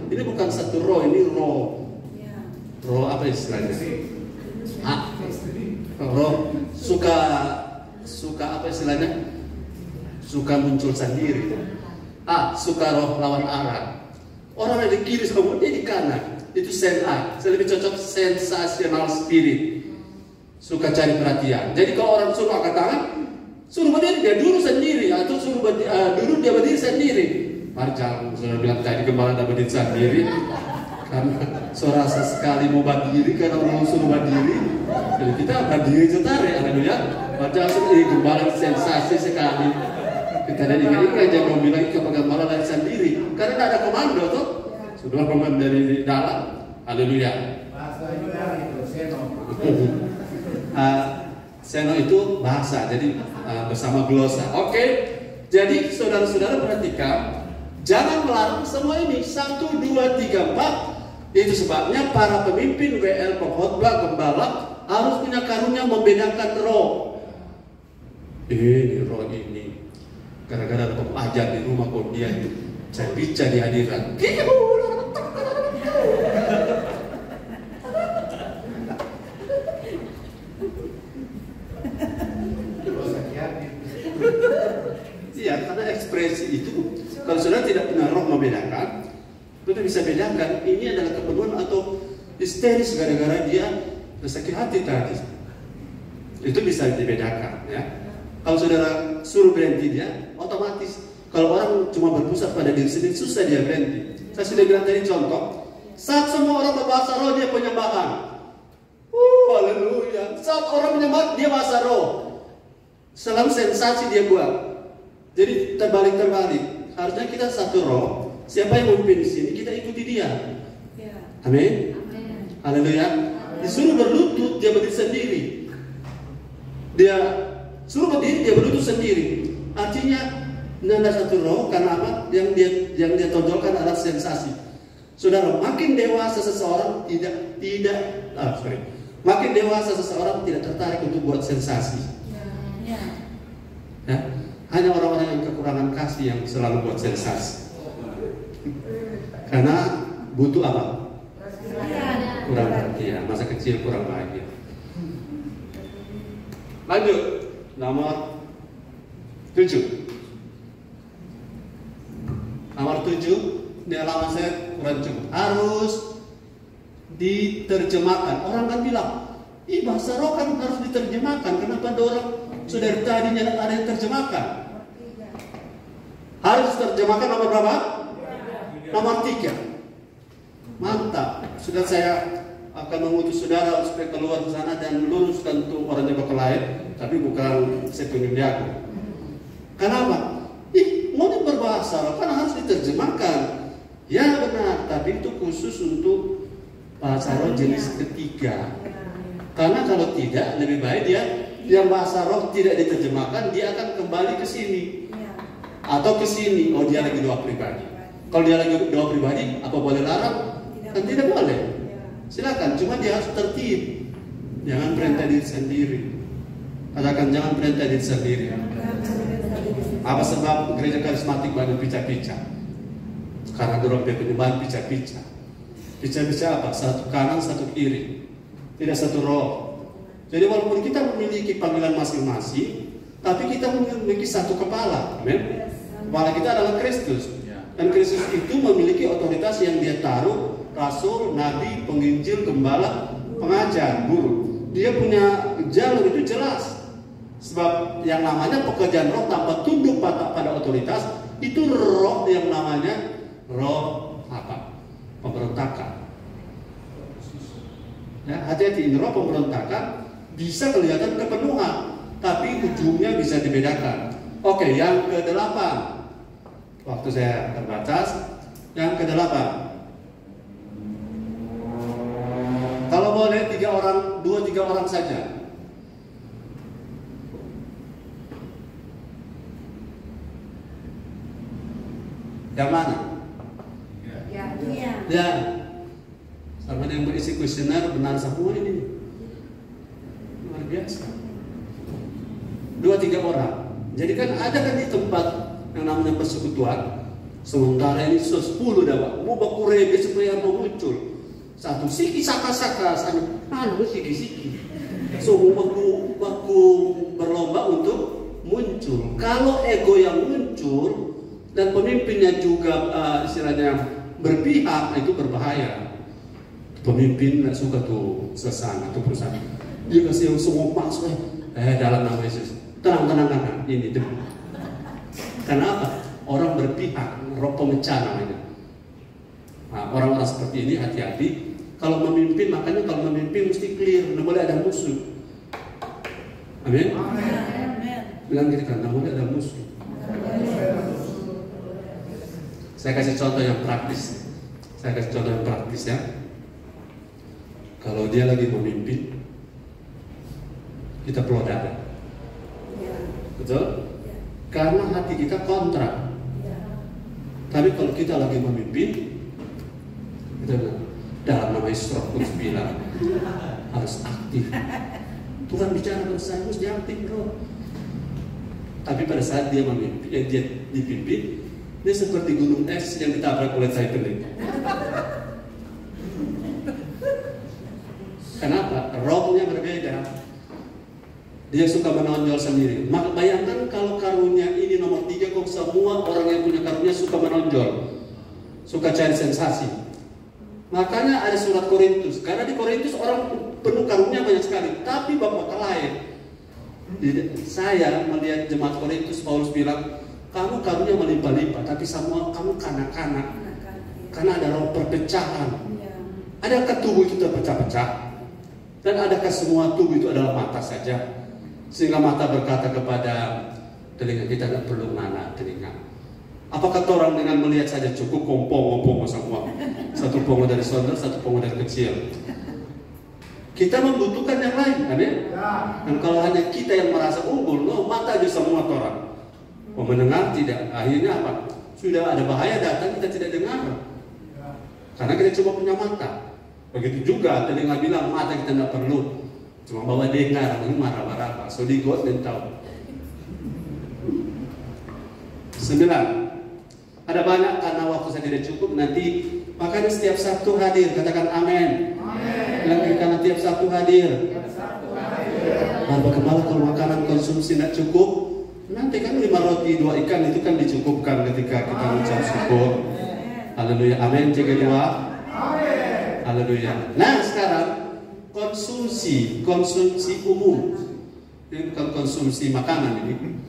Ini bukan satu roh, ini roh. Roh apa istilahnya? Roh suka apa istilahnya? Suka muncul sendiri. Suka roh lawan arah. Orang yang di kiri sama dia di kanan. Itu sena. Saya lebih cocok sensational spirit. Suka cari perhatian. Jadi kalau orang suka angkat tangan, suruh berdiri dia dulu sendiri, atau suruh duduk dia berdiri sendiri. Jangan sudah bilang tadi gembala tidak berdiri sendiri, karena suara sekali mau berdiri karena orang suruh berdiri. Jadi kita berdiri tarik, haleluya. Macam gembala sensasi sekali. Kita ada ingat jangan bilang ke gembala lari sendiri, karena tidak ada komando tuh. Sudah komando dari dalam, haleluya. Bahasa juga itu seno. Seno itu bahasa, jadi bersama glosa. Oke, jadi saudara-saudara perhatikan, jangan melarang semua ini. 1, 2, 3, 4. Itu sebabnya para pemimpin WL, pengkhotbah, gembala harus punya karunia membedakan roh. Ini roh ini, gara-gara ada ajar di rumah kok dia saya bicara di hadiran. Iya, karena ekspresi itu kalau saudara tidak punya roh membedakan, saudara bisa bedakan ini adalah kepenuhan atau histeris gara-gara dia sakit hati tadi. Itu bisa dibedakan, ya. Kalau saudara suruh berhenti dia, otomatis. Kalau orang cuma berpusat pada diri sendiri, susah dia berhenti. Saya sudah bilang tadi contoh, saat semua orang berbahasa roh dia penyembahan. Haleluya. Saat orang menyembah dia bahasa roh. Selalu sensasi dia buat. Jadi terbalik. Harusnya kita satu roh. Siapa yang memimpin di sini, kita ikuti dia. Amin. Haleluya. Disuruh berlutut, dia berdiri sendiri. Dia suruh berdiri, dia berlutut sendiri. Artinya ada satu roh, karena apa? Yang dia tonjolkan adalah sensasi. Saudara, makin dewasa seseorang makin dewasa seseorang tidak tertarik untuk buat sensasi. Ya? Hanya orang-orang yang kekurangan kasih yang selalu buat sensasi. Karena butuh apa? Kurang perhatian, masa kecil kurang bahagia. Lanjut, nomor 7. Nomor 7, di halaman saya kurang cukup. Harus diterjemahkan. Orang kan bilang, bahasa roh kan harus diterjemahkan. Kenapa orang sudah tadinya ada yang terjemahkan? Harus diterjemahkan nomor berapa? Nomor 3. Mantap. Sudah saya akan mengutus saudara supaya keluar ke sana dan luruskan untuk orangnya berkelahi, tapi bukan saya tunjuk dia. Kenapa? Mau berbahasa roh kan harus diterjemahkan. Ya benar, tapi itu khusus untuk bahasa roh jenis ketiga. Karena kalau tidak, lebih baik dia yang bahasa roh tidak diterjemahkan, dia akan kembali ke sini atau ke sini. Oh, dia lagi doa pribadi. Kalau dia lagi doa pribadi, apa boleh larang? Kan tidak boleh. Silakan, cuma dia harus tertib. Jangan perintah diri sendiri. Katakan jangan perintah diri sendiri. Apa sebab gereja karismatik banyak pica-pica? Karena dorong penyembahan pica-pica. Pica-pica apa? Satu kanan, satu kiri. Tidak satu roh. Jadi walaupun kita memiliki panggilan masing-masing, tapi kita memiliki satu kepala. Amin. Kepala kita adalah Kristus. Dan Kristus itu memiliki otoritas yang dia taruh. Rasul, nabi, penginjil, gembala, pengajar, guru. Dia punya jalur itu jelas. Sebab yang namanya pekerjaan roh tanpa tunduk pada otoritas, itu roh yang namanya roh apa? Pemberontakan. Ya, hati-hati, roh pemberontakan bisa kelihatan kepenuhan, tapi ujungnya bisa dibedakan. Oke, yang ke-8. Waktu saya terbatas. Yang ke-8. Kalau boleh 2-3 orang saja. Yang mana? Ya. Sama yang berisi kuesioner benar semua ini. Luar biasa. 2-3 orang. Jadi kan ada kan di tempat yang namanya persekutuan. Sementara ini 10 dah, mau baku rebe supaya mau muncul. Satu siki saka-saka, siki-siki. Semua baku berlomba untuk muncul. Kalau ego yang muncul dan pemimpinnya juga istilahnya berpihak, itu berbahaya. Pemimpin nggak suka tuh sesana tuh perusahaan. Dia kasih yang semua masuk dalam nama Yesus. Tenang. Ini tuh. Kenapa? Orang berpihak, roh pemecah namanya. Nah, orang-orang seperti ini hati-hati. Kalau memimpin, makanya kalau memimpin mesti clear, tidak boleh ada musuh. Amin. Bilang gitu kan, tidak boleh ada musuh. Saya kasih contoh yang praktis. Ya. Kalau dia lagi memimpin, kita perlu dada. Betul? Karena hati kita kontra. Tapi kalau kita lagi memimpin, kita bilang, dalam nama Yesus Roh Kudus bilang harus aktif. Tuhan bicara pada saya, harus diaktif bro. Tapi pada saat dia memimpin, dia dipimpin, dia seperti gunung es yang ditabrak oleh tai pelik. Kenapa? Rohnya berbeda. Dia suka menonjol sendiri. Maka bayangkan kalau karunia ini nomor 3, kok semua orang yang punya karunia suka menonjol, suka cari sensasi. Makanya ada surat Korintus. Karena di Korintus orang penuh karunia banyak sekali, tapi bapak lain. Saya melihat jemaat Korintus, Paulus bilang, kamu karunia melimpah-limpah, tapi semua kamu kanak-kanak. Karena ada roh perpecahan. Adakah tubuh itu terpecah-pecah? Dan adakah semua tubuh itu adalah mata saja? Sehingga mata berkata kepada telinga, kita tidak perlu mana telinga. Apakah orang dengan melihat saja cukup kompong semua? Satu pongo dari saudara, satu pongo dari kecil. Kita membutuhkan yang lain, amin? Dan kalau hanya kita yang merasa unggul, mata aja semua orang. Mau mendengar tidak? Akhirnya apa? Sudah ada bahaya datang, kita tidak dengar. Karena kita cuma punya mata. Begitu juga telinga bilang mata kita tidak perlu. Cuma bawa dengar, ini marah-marah. So di God dan tahu. 9. Ada banyak karena waktu saya tidak cukup nanti. Makanya setiap Sabtu hadir, katakan amin. Amin. Karena tiap Sabtu hadir. Bagaimana kalau makanan konsumsi tidak cukup? Nanti kan 5 roti 2 ikan itu kan dicukupkan ketika kita mengucap syukur. Haleluya, amin. Jaga doa. Haleluya. Nah sekarang konsumsi umum. Ini bukan konsumsi makanan ini.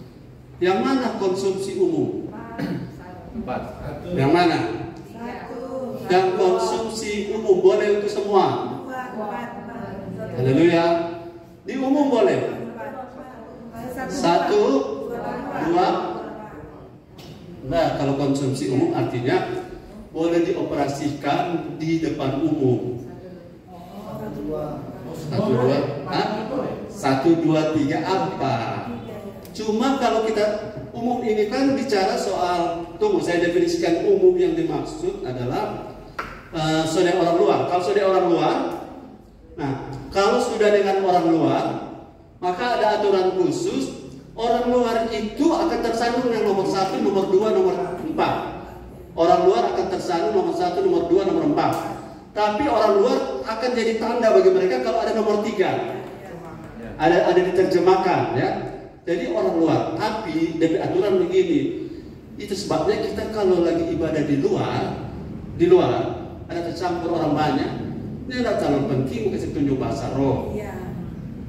Yang mana konsumsi umum? 4. Yang mana? Yang konsumsi umum boleh untuk semua. Haleluya. Di umum boleh. 1, 2. Nah, kalau konsumsi umum artinya boleh dioperasikan di depan umum. 1, 2, 3 apa? Cuma kalau kita umum ini kan bicara soal, tunggu saya definisikan umum yang dimaksud adalah saudara orang luar. Kalau saudara orang luar, nah kalau sudah dengan orang luar, maka ada aturan khusus. Orang luar itu akan tersandung yang nomor 1, nomor 2, nomor 4. Orang luar akan tersandung nomor 1, nomor 2, nomor 4. Tapi orang luar akan jadi tanda bagi mereka kalau ada nomor 3. Ada diterjemahkan ya. Jadi orang luar. Tapi dari aturan begini. Itu sebabnya kita kalau lagi ibadah di luar ada tercampur orang banyak. Ini tidak terlalu penting kasih tunjuk bahasa roh.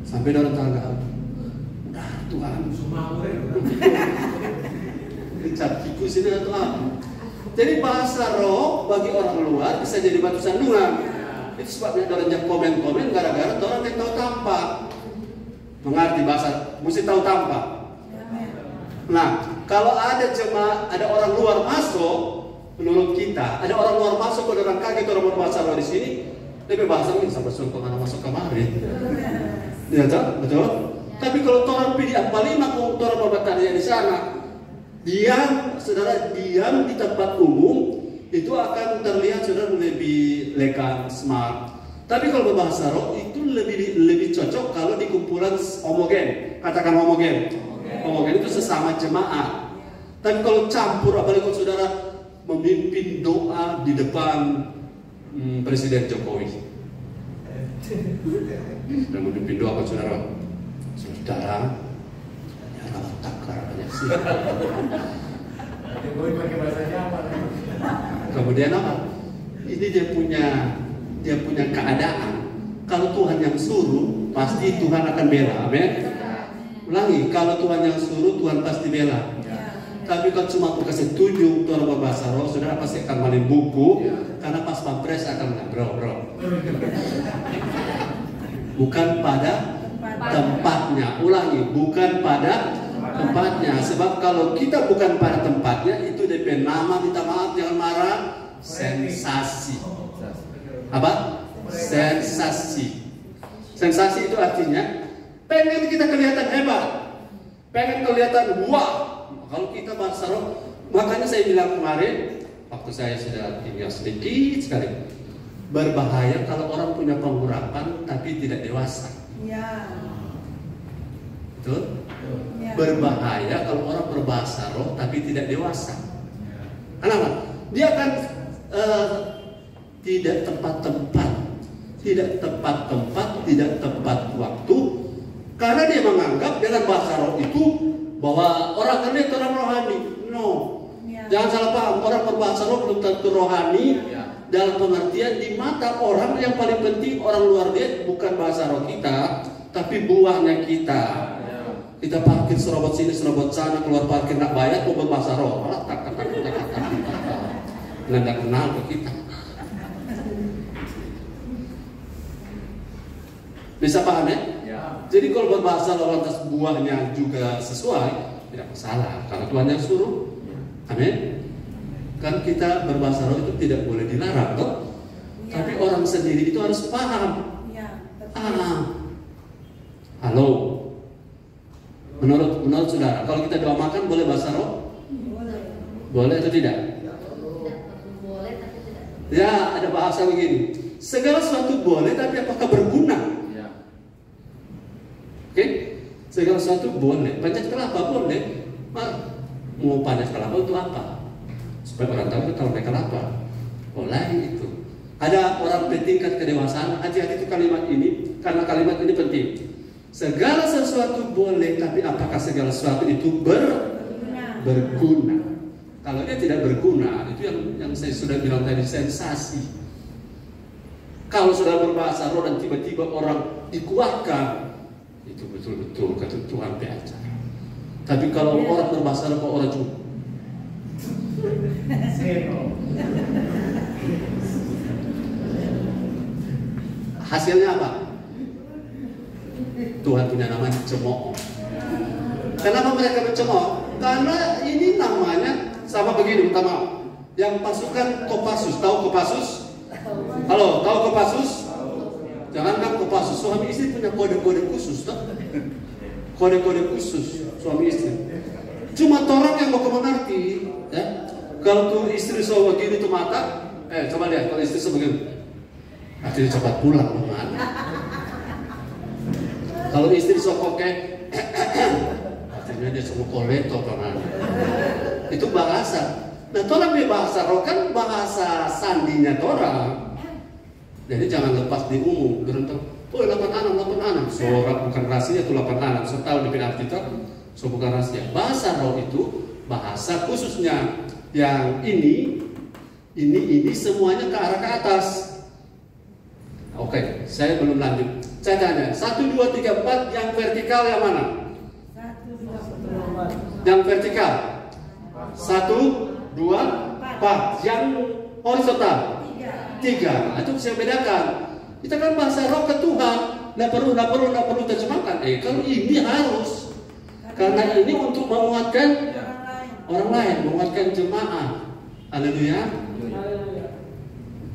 Sampai orang tangga. Tuhan Richard Kikus ini atau apa? Jadi bahasa roh bagi orang luar bisa jadi batu sandungan. Itu sebabnya orang komen-komen gara-gara orang yang tahu tampak. Mengerti bahasa, mesti tahu tampak. Nah, kalau ada orang luar masuk, menurut kita, ada orang luar masuk, kalau orang kaget orang berbahasa roh di sini, lebih bahasa ini sampai suruh anak masuk kemari. Ya, betul? Tapi kalau orang pilih 45 kalau orang berbatanya di sana, diam di tempat umum itu akan terlihat saudara lebih elegan, smart. Tapi kalau berbahasa roh itu lebih cocok kalau di kumpulan homogen. Katakan homogen. Homogen itu sesama jemaat. Tapi kalau campur, apalagi kalau saudara memimpin doa di depan Presiden Jokowi, dan memimpin doa ke saudara. Saudara, ya kalau takar banyak sih. Kemudian apa? Ini dia punya keadaan. Kalau Tuhan yang suruh, pasti Tuhan akan bela. Amin. Ulangi, kalau Tuhan yang suruh, Tuhan pasti bela. Tapi kalau cuma aku kasih tunjuk Tuhan berbahasa roh, saudara pasti akan maling buku. Karena pas pampres akan bro. Bukan pada tempatnya. Ulangi, bukan pada tempatnya. Sebab kalau kita bukan pada tempatnya, itu DP nama, minta maaf, jangan marah, sensasi. Apa? Sensasi. Sensasi itu artinya pengen kita kelihatan hebat, pengen kelihatan wah. Kalau kita bahasa roh, makanya saya bilang kemarin waktu saya sudah tinggal sedikit sekali, berbahaya kalau orang punya pengurapan tapi tidak dewasa. Betul? Berbahaya kalau orang berbahasa roh tapi tidak dewasa. Kenapa? Dia akan tidak tepat waktu, karena dia menganggap dengan bahasa roh itu bahwa orang ini orang rohani. No, jangan salah paham. Orang berbahasa roh belum tentu rohani. Dalam pengertian di mata orang yang paling penting orang luar dia bukan bahasa roh kita, tapi buahnya kita. Kita parkir serobot sini, serobot sana, keluar parkir nak bayar, mau berbahasa roh. Tak. Nggak kenal ke kita. Bisa paham ya? Jadi kalau berbahasa roh lantas buahnya juga sesuai, tidak masalah. Kalau Tuhan yang suruh, amin. Kan kita berbahasa roh itu tidak boleh dilarang, toh? Tapi orang sendiri itu harus paham. Halo. Menurut saudara, kalau kita doa makan boleh bahasa roh? Boleh atau tidak? Boleh tapi tidak. Ya, ada bahasa begini. Segala sesuatu boleh, tapi apakah berguna? Oke? Segala sesuatu boleh. Panjat kelapa boleh. Mau panjat kelapa untuk apa? Supaya orang tahu kita pakai kelapa. Boleh itu. Ada orang bertingkat kedewasaan. Hati-hati itu kalimat ini, karena kalimat ini penting. Segala sesuatu boleh, tapi apakah segala sesuatu itu berguna? Kalau dia tidak berguna, itu yang saya sudah bilang tadi, sensasi. Kalau sudah berbahasa roh dan tiba-tiba orang dikuatkan, itu betul-betul ketentuan acara. Tapi kalau orang berbahasa roh, kok orang cuma hasilnya apa? Tuhan punya nama cemooh. Kenapa mereka mencemooh? Karena ini namanya sama begini, utama yang pasukan Kopassus. Tahu Kopassus? Halo, tahu Kopassus? Jangankan Kopassus, suami istri punya kode-kode khusus, toh? Kode-kode khusus suami istri. Cuma orang yang mau mengerti, ya. Kalau tuh istri so begini tuh mata, coba lihat kalau istri so begini, akhirnya cepat pulang kemana? Kalau istri so koke, akhirnya dia semua koleto kemana? Itu bahasa. Nah, orang dia bahasa roh kan bahasa sandinya orang. Jadi jangan lepas di umum. Gerentang, 8 anak. Sorak bukan rahasia itu 8 anak. So tahu di arti itu, so bukan rahasia. Bahasa roh itu bahasa khususnya yang ini semuanya ke arah ke atas. Oke, saya belum lanjut. Saya tanya, 1, 2, 3, 4 yang vertikal yang mana? 1, 2, 4. Yang vertikal 1, 2, 4. Yang horizontal 3. Itu bisa bedakan. Kita kan bahasa roh ke Tuhan, nggak perlu terjemahkan. Kalau ini harus, karena ini untuk menguatkan orang lain, menguatkan jemaah. Haleluya.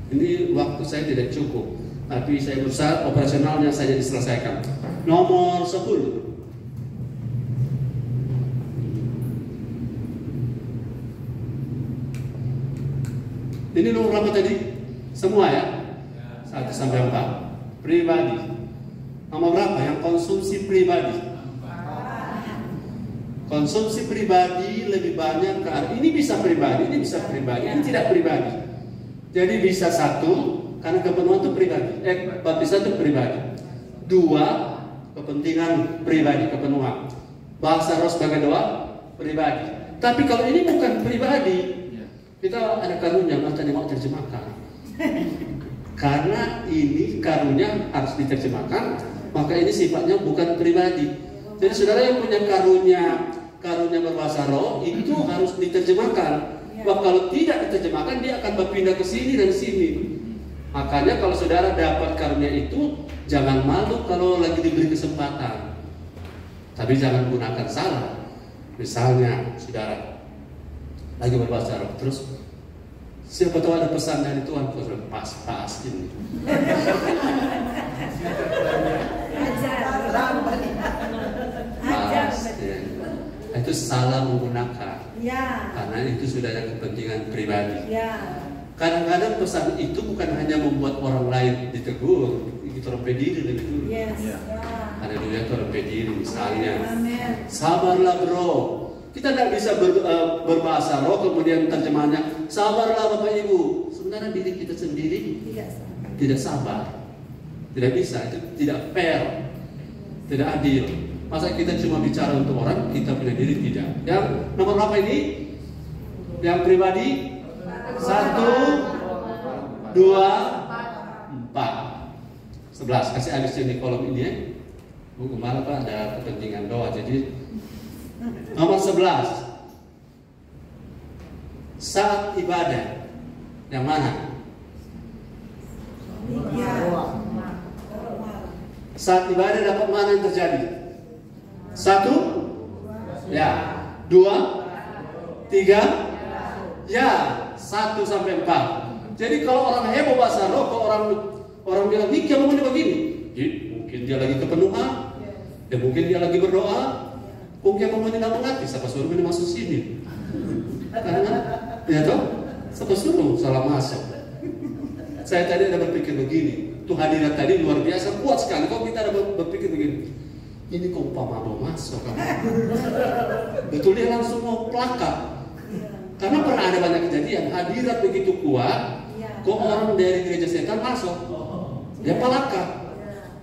Ini waktu saya tidak cukup, tapi saya berusaha operasionalnya saja diselesaikan. Nomor 10. Ini nomor berapa tadi? Semua ya? 1 sampai 4. Pribadi. Nomor berapa? Yang konsumsi pribadi. Konsumsi pribadi lebih banyak ke arah ini bisa pribadi, ini bisa pribadi, ini tidak pribadi. Jadi bisa 1 karena kepenuhan itu pribadi. Baptisan itu pribadi. 2 kepentingan pribadi, kepenuhan. Bahasa roh sebagai doa pribadi. Tapi kalau ini bukan pribadi, kita ada karunia macam yang mau terjemahkan. Karena ini karunia harus diterjemahkan, maka ini sifatnya bukan pribadi. Jadi saudara yang punya karunia berbahasa roh itu harus diterjemahkan. Sebab kalau tidak diterjemahkan dia akan berpindah ke sini dan sini. Makanya kalau saudara dapat karunia itu, jangan malu kalau lagi diberi kesempatan. Tapi jangan gunakan salah. Misalnya saudara lagi berbahasa roh, terus siapa tahu ada pesan dari Tuhan, pas ini. Itu salah menggunakan. Ya. Karena itu sudah ada kepentingan pribadi. Ya. Kadang-kadang pesan itu bukan hanya membuat orang lain ditegur, itu orang pediri lebih dulu. Yes. Ada dunia orang pediri misalnya. Amen. Sabarlah bro. Kita tidak bisa berbahasa roh kemudian terjemahannya sabarlah Bapak Ibu. Sebenarnya diri kita sendiri tidak sabar. Tidak bisa, itu tidak fair, tidak adil. Masa kita cuma bicara untuk orang, kita punya diri tidak. Yang nomor berapa ini? Yang pribadi 1, 2, 4, 11. Kasih habis di kolom ini ya. Bu Gembala Pak ada kepentingan doa, jadi nomor 11. Saat ibadah yang mana? Saat ibadah dapat mana yang terjadi? 1, ya. 2, 3, ya. 1 sampai 4. Jadi kalau orang heboh bahasa roh, kalau orang bilang ini ngomongnya begini, mungkin dia lagi kepenuhan, ya mungkin dia lagi berdoa, mungkin ngomongnya nggak mengerti. Siapa suruh ini masuk sini? Karena ya toh, siapa suruh salah masuk? Saya tadi ada berpikir begini, tuh hadirat tadi luar biasa, kuat sekali. Kok kita ada berpikir begini, ini kok umpama mau masuk kan? Betul, dia langsung mau pelakar. Karena pernah ada banyak kejadian, hadirat begitu kuat, kok orang dari gereja setan masuk, dia pelakar,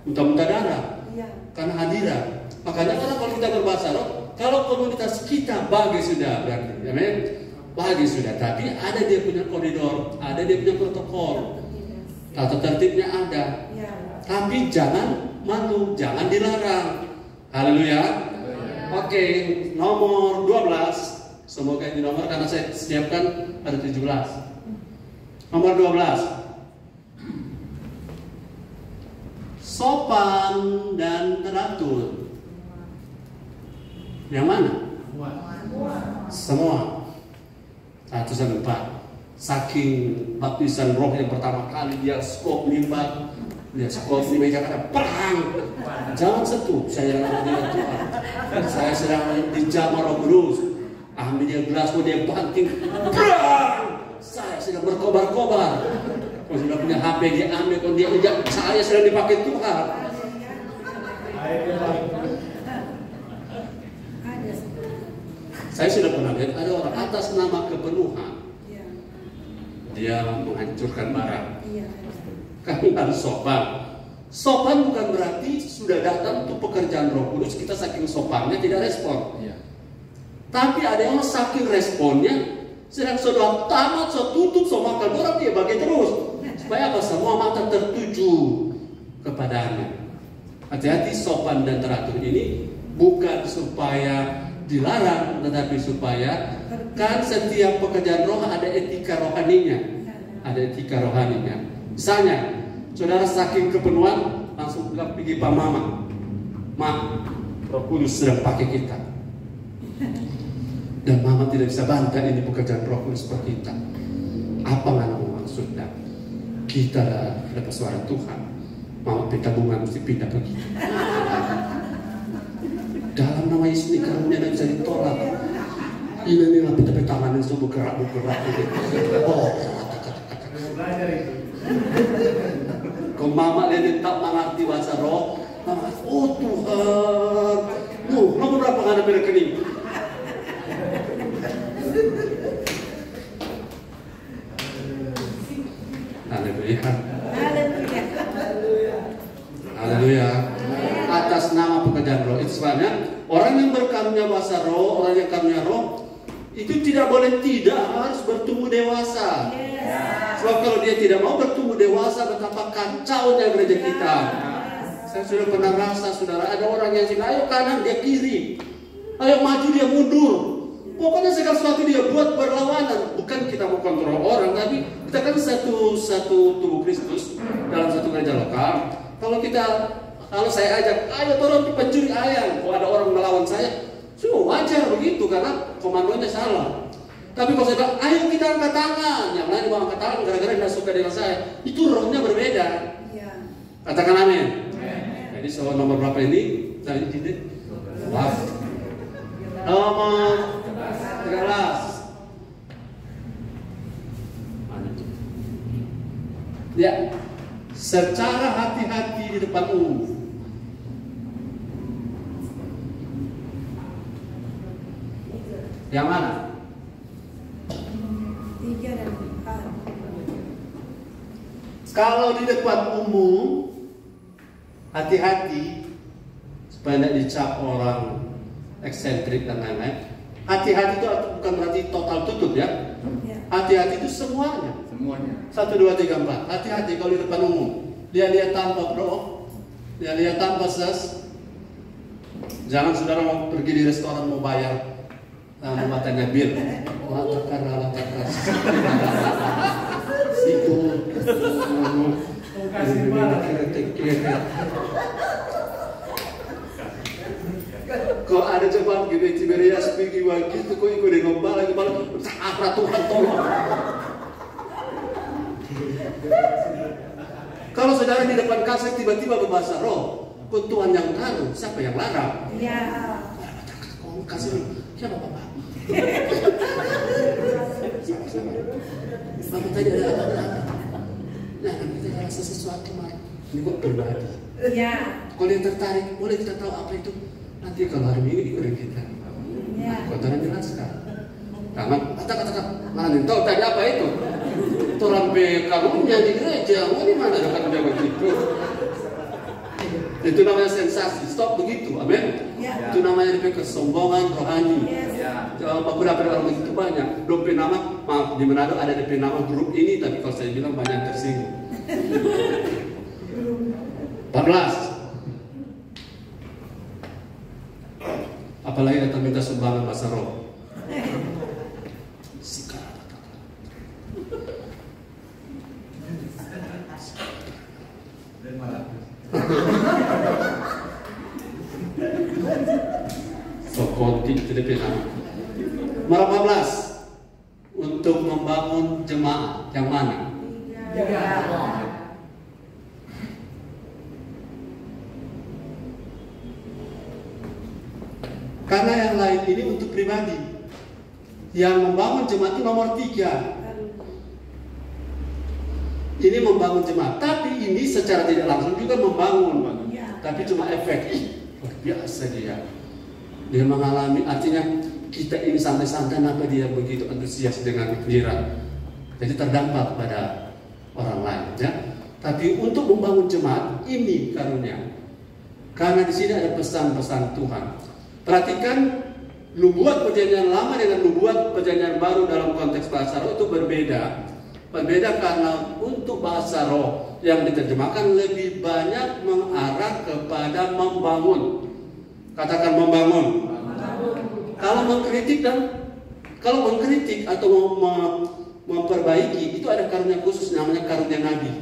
muntah-muntah darah, karena hadirat. Makanya kalau kita berbahasa roh, kalau komunitas kita bagi sudah berarti, amin. Bagi sudah, tapi ada dia punya koridor, ada dia punya protokol, tata tertibnya ada. Tapi jangan malu, jangan dilarang. Haleluya. Oke, nomor 12. Semoga ini nomor karena saya siapkan ada 17. Nomor 12. Sopan dan teratur. Yang mana? Semua. 1-4. Saking baptisan roh yang pertama kali dia skop limbah, dia skop di meja kada perang. Jangan sentuh, saya dengan Tuhan. Saya sedang dijamah Roh Kudus. Ambil dia gelas, dia banting, perang. Saya sedang berkobar-kobar. Kalau sudah punya HP dia ambil, kalau dia ejak, saya sedang dipakai Tuhan. Saya sudah pernah lihat ada orang atas nama kepenuhan, dia menghancurkan barang. Kami harus sopan. Sopan bukan berarti sudah datang untuk pekerjaan Roh Kudus kita saking sopannya tidak respon. Tapi ada yang saking responnya, sedang sudah tamat, sudah tutup, sudah makan orang dia bagi terus. Supaya apa? Semua mata tertuju kepadanya. Hati-hati, sopan dan teratur ini bukan supaya dilarang, tetapi supaya kan setiap pekerjaan roh ada etika rohaninya, ada etika rohaninya. Misalnya, saudara saking kepenuhan langsung bilang pergi Pak Mama, Roh Kudus sedang pakai kita, dan Mama tidak bisa bantah ini pekerjaan Roh Kudus per kita. Apa nggak maksudnya? Kita dapat suara Tuhan, Mama pinta bunga mesti pindah pergi. Dalam nama Yesus ini karunia tidak bisa ditolak. Ini lah kita tangan yang semua bergerak. Oh, belajar itu. Kalau Mama lihat tak mengerti bahasa roh, Mama, oh Tuhan, nomor berapa nggak ada rekening? Haleluya. Haleluya. Atas nama pekerjaan roh. Itu sebabnya orang yang berkarunia bahasa roh, orang yang karunia roh itu tidak boleh tidak harus bertumbuh dewasa. Sebab kalau dia tidak mau bertumbuh dewasa, betapa kacaunya gereja kita. Saya sudah pernah rasa, saudara, ada orang yang bilang, ayo kanan dia kiri, ayo maju dia mundur. Pokoknya segala sesuatu dia buat berlawanan. Bukan kita mau kontrol orang, tapi kita kan satu tubuh Kristus dalam satu gereja lokal. Kalau saya ajak, ayo tolong pencuri ayam. Kalau ada orang melawan saya, wajar begitu karena komandonya salah. Tapi kalau saya bilang, ayo kita angkat tangan, yang lain mau angkat tangan gara-gara tidak suka dengan saya, itu rohnya berbeda. Katakan amin. Jadi soal nomor berapa ini? Tadi tidak. Wah. Nomor 13. Ya, secara hati-hati di depan umum. Yang mana? 3 dan 4. Kalau di depan umum, hati-hati supaya tidak dicap orang eksentrik dan lain-lain. Hati-hati itu bukan berarti total tutup ya. Hati-hati itu semuanya. 1, 2, 3, 4. Hati-hati kalau di depan umum. Dia lihat tanpa bro, dia lihat tanpa ses. Jangan saudara mau pergi di restoran mau bayar. Matanya bil, latakan situ, kalau ada cepat gitu Tiberias pergi begitu, kok ikut dengan bala, Tuhan tolong. Kalau saudara di depan kasih tiba-tiba berbahasa roh, Tuhan yang taruh, siapa yang larang? Kau kasih siapa Bapak? Bapak tadi ada apa? Nah, kita rasa sesuatu mah, ini kok pribadi. Ya. Kalau yang tertarik, boleh kita tahu apa itu. Nanti kalau hari Minggu ikutin kita. Ya. Kotoran jelaskan. Taman, kata-kata, mana tahu tadi apa itu? Orang kamunya di gereja, di mana dapat menjawab itu? Itu namanya sensasi. Stop begitu, amin. Ya. Itu namanya kesombongan rohani. Yes. Beberapa orang begitu banyak. DP nama, maaf di Manado ada DP nama grup ini, tapi kalau saya bilang banyak tersinggung. 14. Apalagi datang minta sumbangan bahasa roh. Sokonti tidak benar. Nomor 14 untuk membangun jemaah yang mana? Karena yang lain ini untuk pribadi. Yang membangun jemaah itu nomor 3. Ini membangun jemaah, tapi ini secara tidak langsung juga membangun, tapi cuma efek. Luar biasa dia. Dia mengalami, artinya kita ini santai-santai, kenapa dia begitu antusias dengan gembira. Jadi terdampak pada orang lain, ya. Tapi untuk membangun jemaat ini karunia. Karena di sini ada pesan-pesan Tuhan. Perhatikan, nubuat perjanjian lama dengan nubuat perjanjian baru dalam konteks bahasa roh itu berbeda. Berbeda karena untuk bahasa roh yang diterjemahkan lebih banyak mengarah kepada membangun. Katakan membangun. Kalau mengkritik atau memperbaiki itu ada karunia khusus namanya karunia nabi.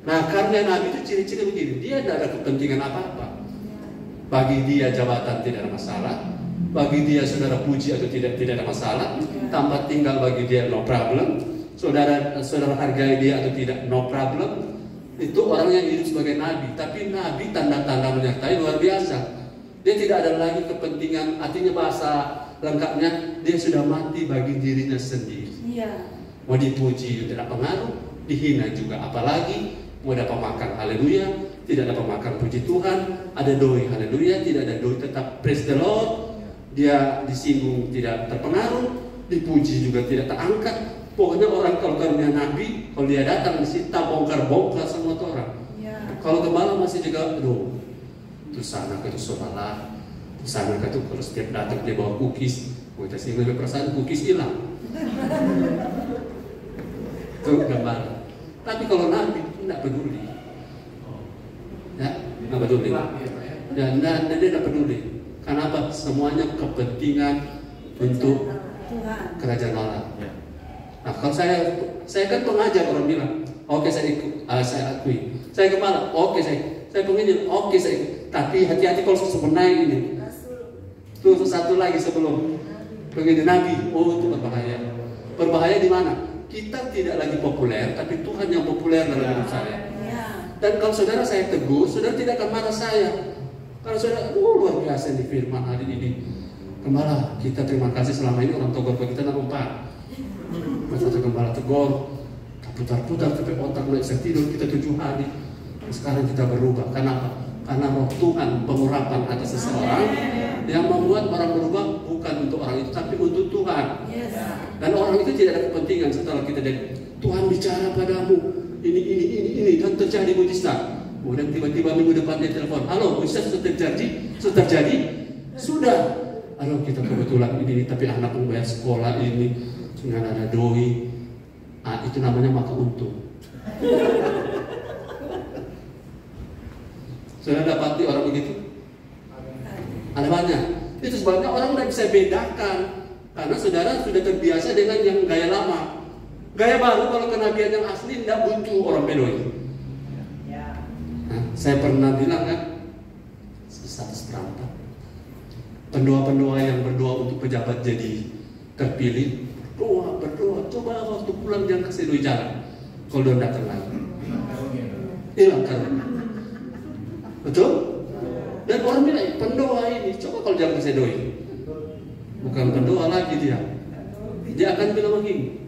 Nah, karunia nabi itu ciri-ciri begini, dia tidak ada kepentingan apa-apa. Bagi dia jabatan tidak ada masalah, bagi dia saudara puji atau tidak ada masalah, tempat tinggal bagi dia no problem. Saudara hargai dia atau tidak, no problem. Itu orang yang hidup sebagai nabi. Tapi nabi tanda-tanda menyertai luar biasa. Dia tidak ada lagi kepentingan. Artinya bahasa lengkapnya, dia sudah mati bagi dirinya sendiri. Mau dipuji tidak pengaruh, dihina juga. Apalagi mau dapat makan, haleluya. Tidak dapat makan, puji Tuhan. Ada doi, haleluya. Tidak ada doi, tetap praise the Lord. Dia disinggung, tidak terpengaruh. Dipuji juga tidak terangkat. Pokoknya orang kalau karunia nabi, kalau dia datang di situ bongkar-bongkar semua orang. Kalau gembala masih juga, aduh, itu sana ke itu salah, itu sana ke itu kalau setiap datang dia bawa cookies, kita sehingga perasaan cookies hilang. Itu gembala. Tapi kalau nabi tidak peduli, ya, tidak peduli. Dan dia tidak peduli. Kenapa? Semuanya kepentingan untuk kerajaan Allah. Nah, kalau saya kan pengajar, orang bilang, oke saya ikut, saya akui. Saya gembala, oke saya penginjil, oke saya ikut. Tapi hati-hati kalau sebenarnya ini. Terus satu lagi sebelum penginjil nabi, itu berbahaya. Berbahaya di mana? Kita tidak lagi populer, tapi Tuhan yang populer dalam hidup saya. Dan kalau saudara saya tegur, saudara tidak akan marah saya. Kalau saudara, luar biasa di firman hari ini. Gembala, kita terima kasih selama ini orang Togor kita nampak. Satu gembala tegur, putar-putar sampai otak mulai bisa tidur kita 7 hari. Sekarang kita berubah. Kenapa? Karena roh Tuhan pengurapan atas seseorang yang membuat orang berubah bukan untuk orang itu, tapi untuk Tuhan. Dan orang itu tidak ada kepentingan setelah kita dari Tuhan bicara padamu ini dan terjadi mujizat. Kemudian tiba-tiba minggu depan dia telepon, halo, mujizat sudah terjadi, sudah. Aduh, kita kebetulan ini, tapi anak membayar sekolah ini. Dengan ada doi, itu namanya maka untung. Sudah dapati orang begitu? Ada banyak. Itu sebabnya orang tidak bisa bedakan, karena saudara sudah terbiasa dengan yang gaya lama. Gaya baru kalau kenabian yang asli tidak butuh orang bedoi. Nah, saya pernah bilang kan, satu seperempat pendoa-pendoa yang berdoa untuk pejabat jadi terpilih. Berdoa, coba waktu pulang jangan kasih doi jalan. Kalau dia datang lagi, hilang karunia. Betul? Dan orang bilang pendoa ini, coba kalau jangan kasih doi, bukan pendoa lagi dia akan bilang begini,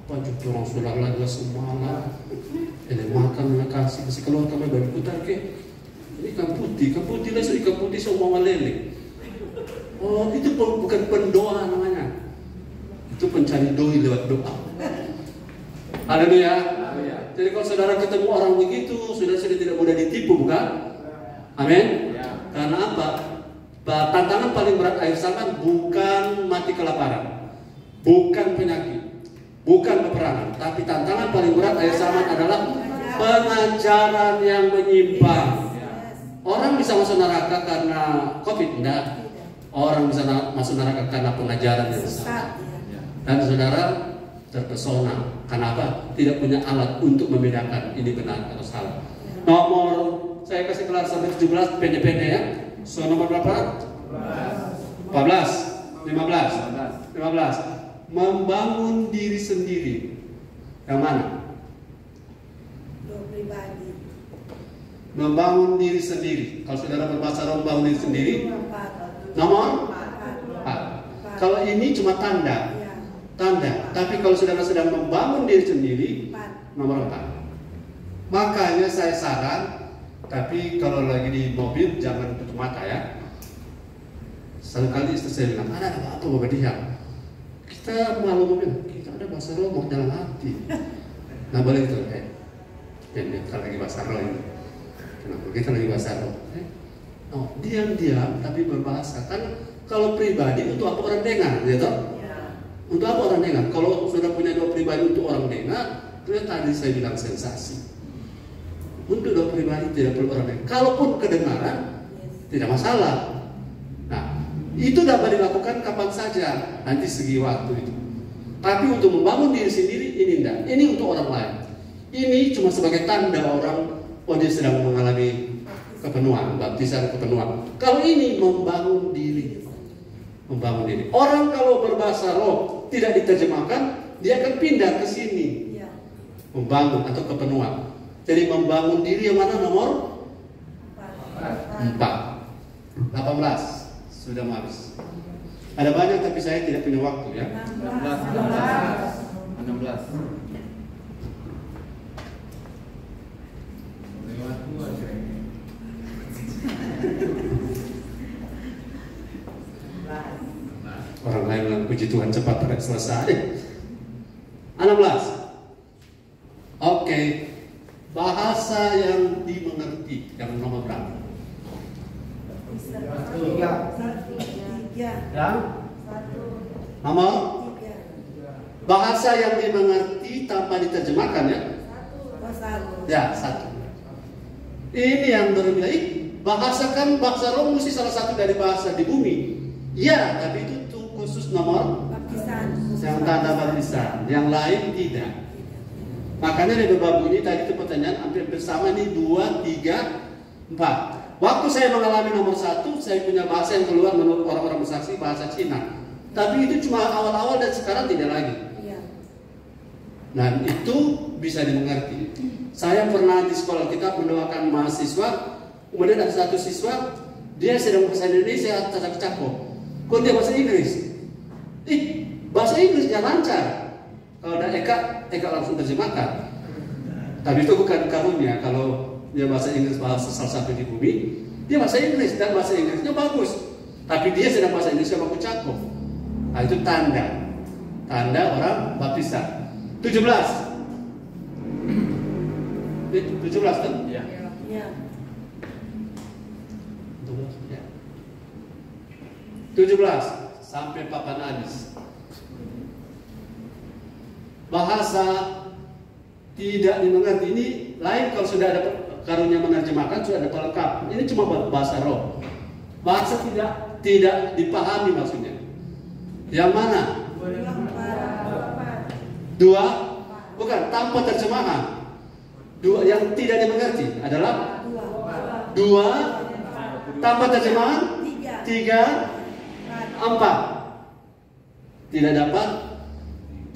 Apa juga orang sudah lagi semalam. Ini makan kasih keluar kami bagi putar ke. Ini ikan putih lah, ikan putih semua lele. Oh, itu bukan pendoa namanya. Itu pencari doi lewat doa. Haleluya. Jadi kalau saudara ketemu orang begitu, sudah tidak mudah ditipu, bukan? Amin. Karena apa? Tantangan paling berat akhir zaman bukan mati kelaparan, bukan penyakit, bukan peperangan, tapi tantangan paling berat akhir zaman adalah pengajaran yang menyimpang. Orang bisa masuk neraka karena COVID, enggak. Orang bisa masuk neraka karena pengajaran yang salah. Dan saudara terpesona. Kenapa? Tidak punya alat untuk membedakan ini benar atau salah. Nomor, saya kasih kelar sampai 17, pendek-pendek ya. So nomor berapa? 14. 15. Membangun diri sendiri. Yang mana? Pribadi. Membangun diri sendiri. Kalau saudara berbahasa Roh membangun diri sendiri. Nomor 4. Kalau ini cuma tanda. Tapi kalau saudara sedang membangun diri sendiri, nomor 4. Makanya saya saran, tapi kalau lagi di mobil jangan tutup mata ya. Satu kali istri saya bilang, ada apa Bapak Diam? Kita malu mobil, kita ada bahasa Roh mau dalam hati. Nah boleh itu, kita lagi bahasa Roh ini. Kenapa? Kita lagi bahasa Roh. Diam-diam tapi berbahasa. Kan kalau pribadi untuk apa orang dengar, gitu? Untuk apa orang dengar? Kalau sudah punya doa pribadi untuk orang dengar, itu tadi saya bilang sensasi. Untuk doa pribadi tidak perlu orang dengar. Kalaupun kedengaran, tidak masalah. Nah, itu dapat dilakukan kapan saja, nanti segi waktu itu. Tapi untuk membangun diri sendiri, ini tidak. Ini untuk orang lain. Ini cuma sebagai tanda orang, dia sedang mengalami kepenuhan, baptisan kepenuhan. Kalau ini membangun diri. Membangun diri. Orang kalau berbahasa Roh tidak diterjemahkan, dia akan pindah ke sini. Membangun atau kepenuhan. Jadi membangun diri yang mana nomor? 4. 18. Sudah mau habis. Ada banyak tapi saya tidak punya waktu ya. 16. Orang lain bilang puji Tuhan cepat tidak selesai. 16. Oke. Bahasa yang dimengerti yang nomor berapa? 3. Yang nomor 3. Bahasa yang dimengerti tanpa diterjemahkan ya? 1. Ya, 1. Ini yang berbeda. Bahasa kan bahasa Roh mesti salah satu dari bahasa di bumi. Ya, tapi itu khusus nomor baptisan. Yang tanda baptisan, yang lain tidak. Makanya dari beberapa ini tadi itu pertanyaan hampir bersama nih 2, 3, 4. Waktu saya mengalami nomor 1, saya punya bahasa yang keluar menurut orang-orang bersaksi bahasa Cina. Tapi itu cuma awal-awal dan sekarang tidak lagi. Dan itu bisa dimengerti. Saya pernah di sekolah kita mendoakan mahasiswa, kemudian ada satu siswa dia sedang bahasa Indonesia tak cakap. Kok dia bahasa Inggris? Bahasa Inggrisnya lancar. Kalau ada Eka langsung terjemahkan. Tapi itu bukan karunia. Kalau dia bahasa Inggris bahasa salah satu di bumi, dia bahasa Inggris dan bahasa Inggrisnya bagus. Tapi dia sedang bahasa Indonesia baku cakap. Nah itu tanda orang baptisan. 17. 17 kan? Iya. 17 sampai papan habis. Bahasa tidak dimengerti ini lain kalau sudah ada karunia menerjemahkan sudah ada pelengkap. Ini cuma bahasa Roh. Bahasa tidak dipahami maksudnya. Yang mana? 2 bukan tanpa terjemahan. 2 yang tidak dimengerti adalah 2 tanpa terjemahan. 3 4 tidak dapat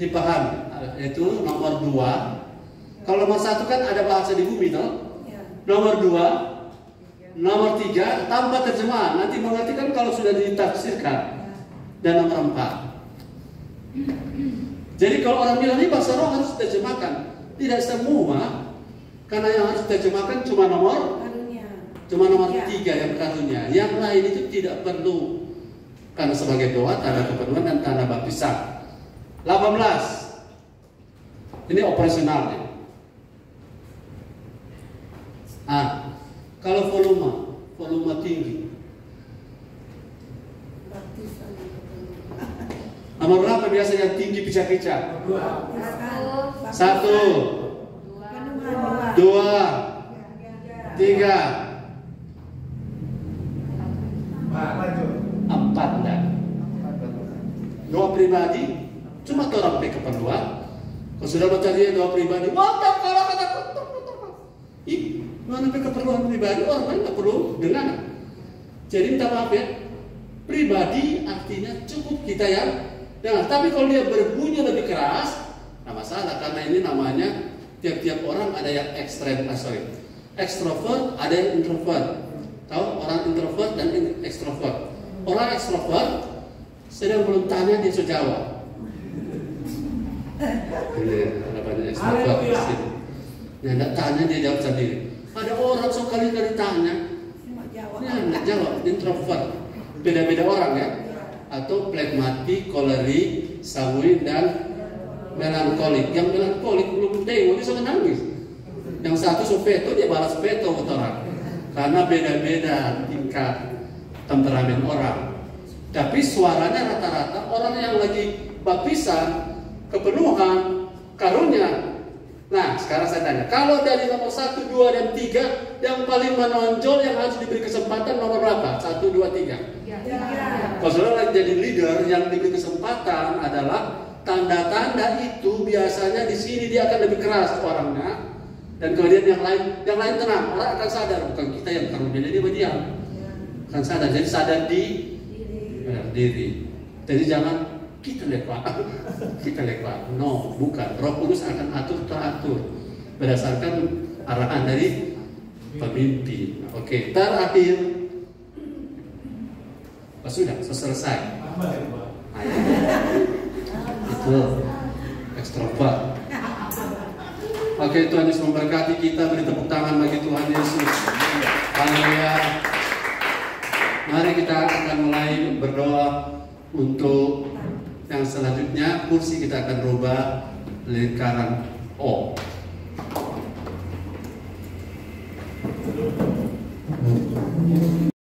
dipahami. Itu nomor 2. Kalau nomor 1 kan ada bahasa di bumi toh. Nomor 2, nomor 3 tanpa terjemahan. Nanti mengerti kan kalau sudah ditafsirkan. Dan nomor 4 Jadi kalau orang bilang ini bahasa roh harus diterjemahkan, tidak semua, karena yang harus diterjemahkan cuma nomor 3 yang karunia. Yang lain itu tidak perlu, karena sebagai doa, tanda kepenuhan dan tanda baptisan. 18. Ini operasionalnya. Kalau volume tinggi. Nomor berapa biasanya tinggi pecah-pecah? 1, 2, 3, 4 dan doa pribadi cuma orang pakai keperluan. Kalau sudah baca dia doa pribadi, mana pakai keperluan pribadi, orang lain nggak perlu dengar. Jadi minta maaf ya, pribadi artinya cukup kita yang dengar. Tapi kalau dia berbunyi lebih keras, nggak masalah, karena ini namanya tiap-tiap orang ada yang ekstrovert, ada yang introvert. Tahu orang introvert dan ekstrovert. Orang ekstrovert sedang belum tanya dia sudah jawab. Ini ada banyak ekstrovert di sini. Yang tidak tanya dia jawab sendiri. Ada orang sekali-kali tanya, dia nggak jawab. Introvert, beda-beda orang ya. Atau phlegmatik, kolerik, sanguin dan melankolik. Yang melankolik belum tengok dia suka nangis. Yang satu sopeto dia balas peto ke orang. Karena beda-beda tingkat temperamen orang. Tapi suaranya rata-rata orang yang lagi baptisan, kepenuhan, karunia. Nah, sekarang saya tanya, kalau dari nomor 1, 2, dan 3, yang paling menonjol yang harus diberi kesempatan nomor berapa? 1, 2, 3. Kalau saudara lagi jadi leader, yang diberi kesempatan adalah tanda-tanda itu biasanya di sini dia akan lebih keras orangnya. Dan kemudian yang lain tenang, orang akan sadar, bukan kita yang karunia, dia berdiam, akan sadar, jadi sadar di diri. Jadi jangan kita lepas, no, bukan. Roh Kudus akan teratur berdasarkan arahan dari pemimpin. Oke, terakhir, sudah selesai. Itu ekstrovert. Oke, Tuhan Yesus memberkati kita. Beri tepuk tangan bagi Tuhan Yesus. Haleluya. Mari kita akan mulai berdoa untuk yang selanjutnya. Kursi kita akan rubah lingkaran O.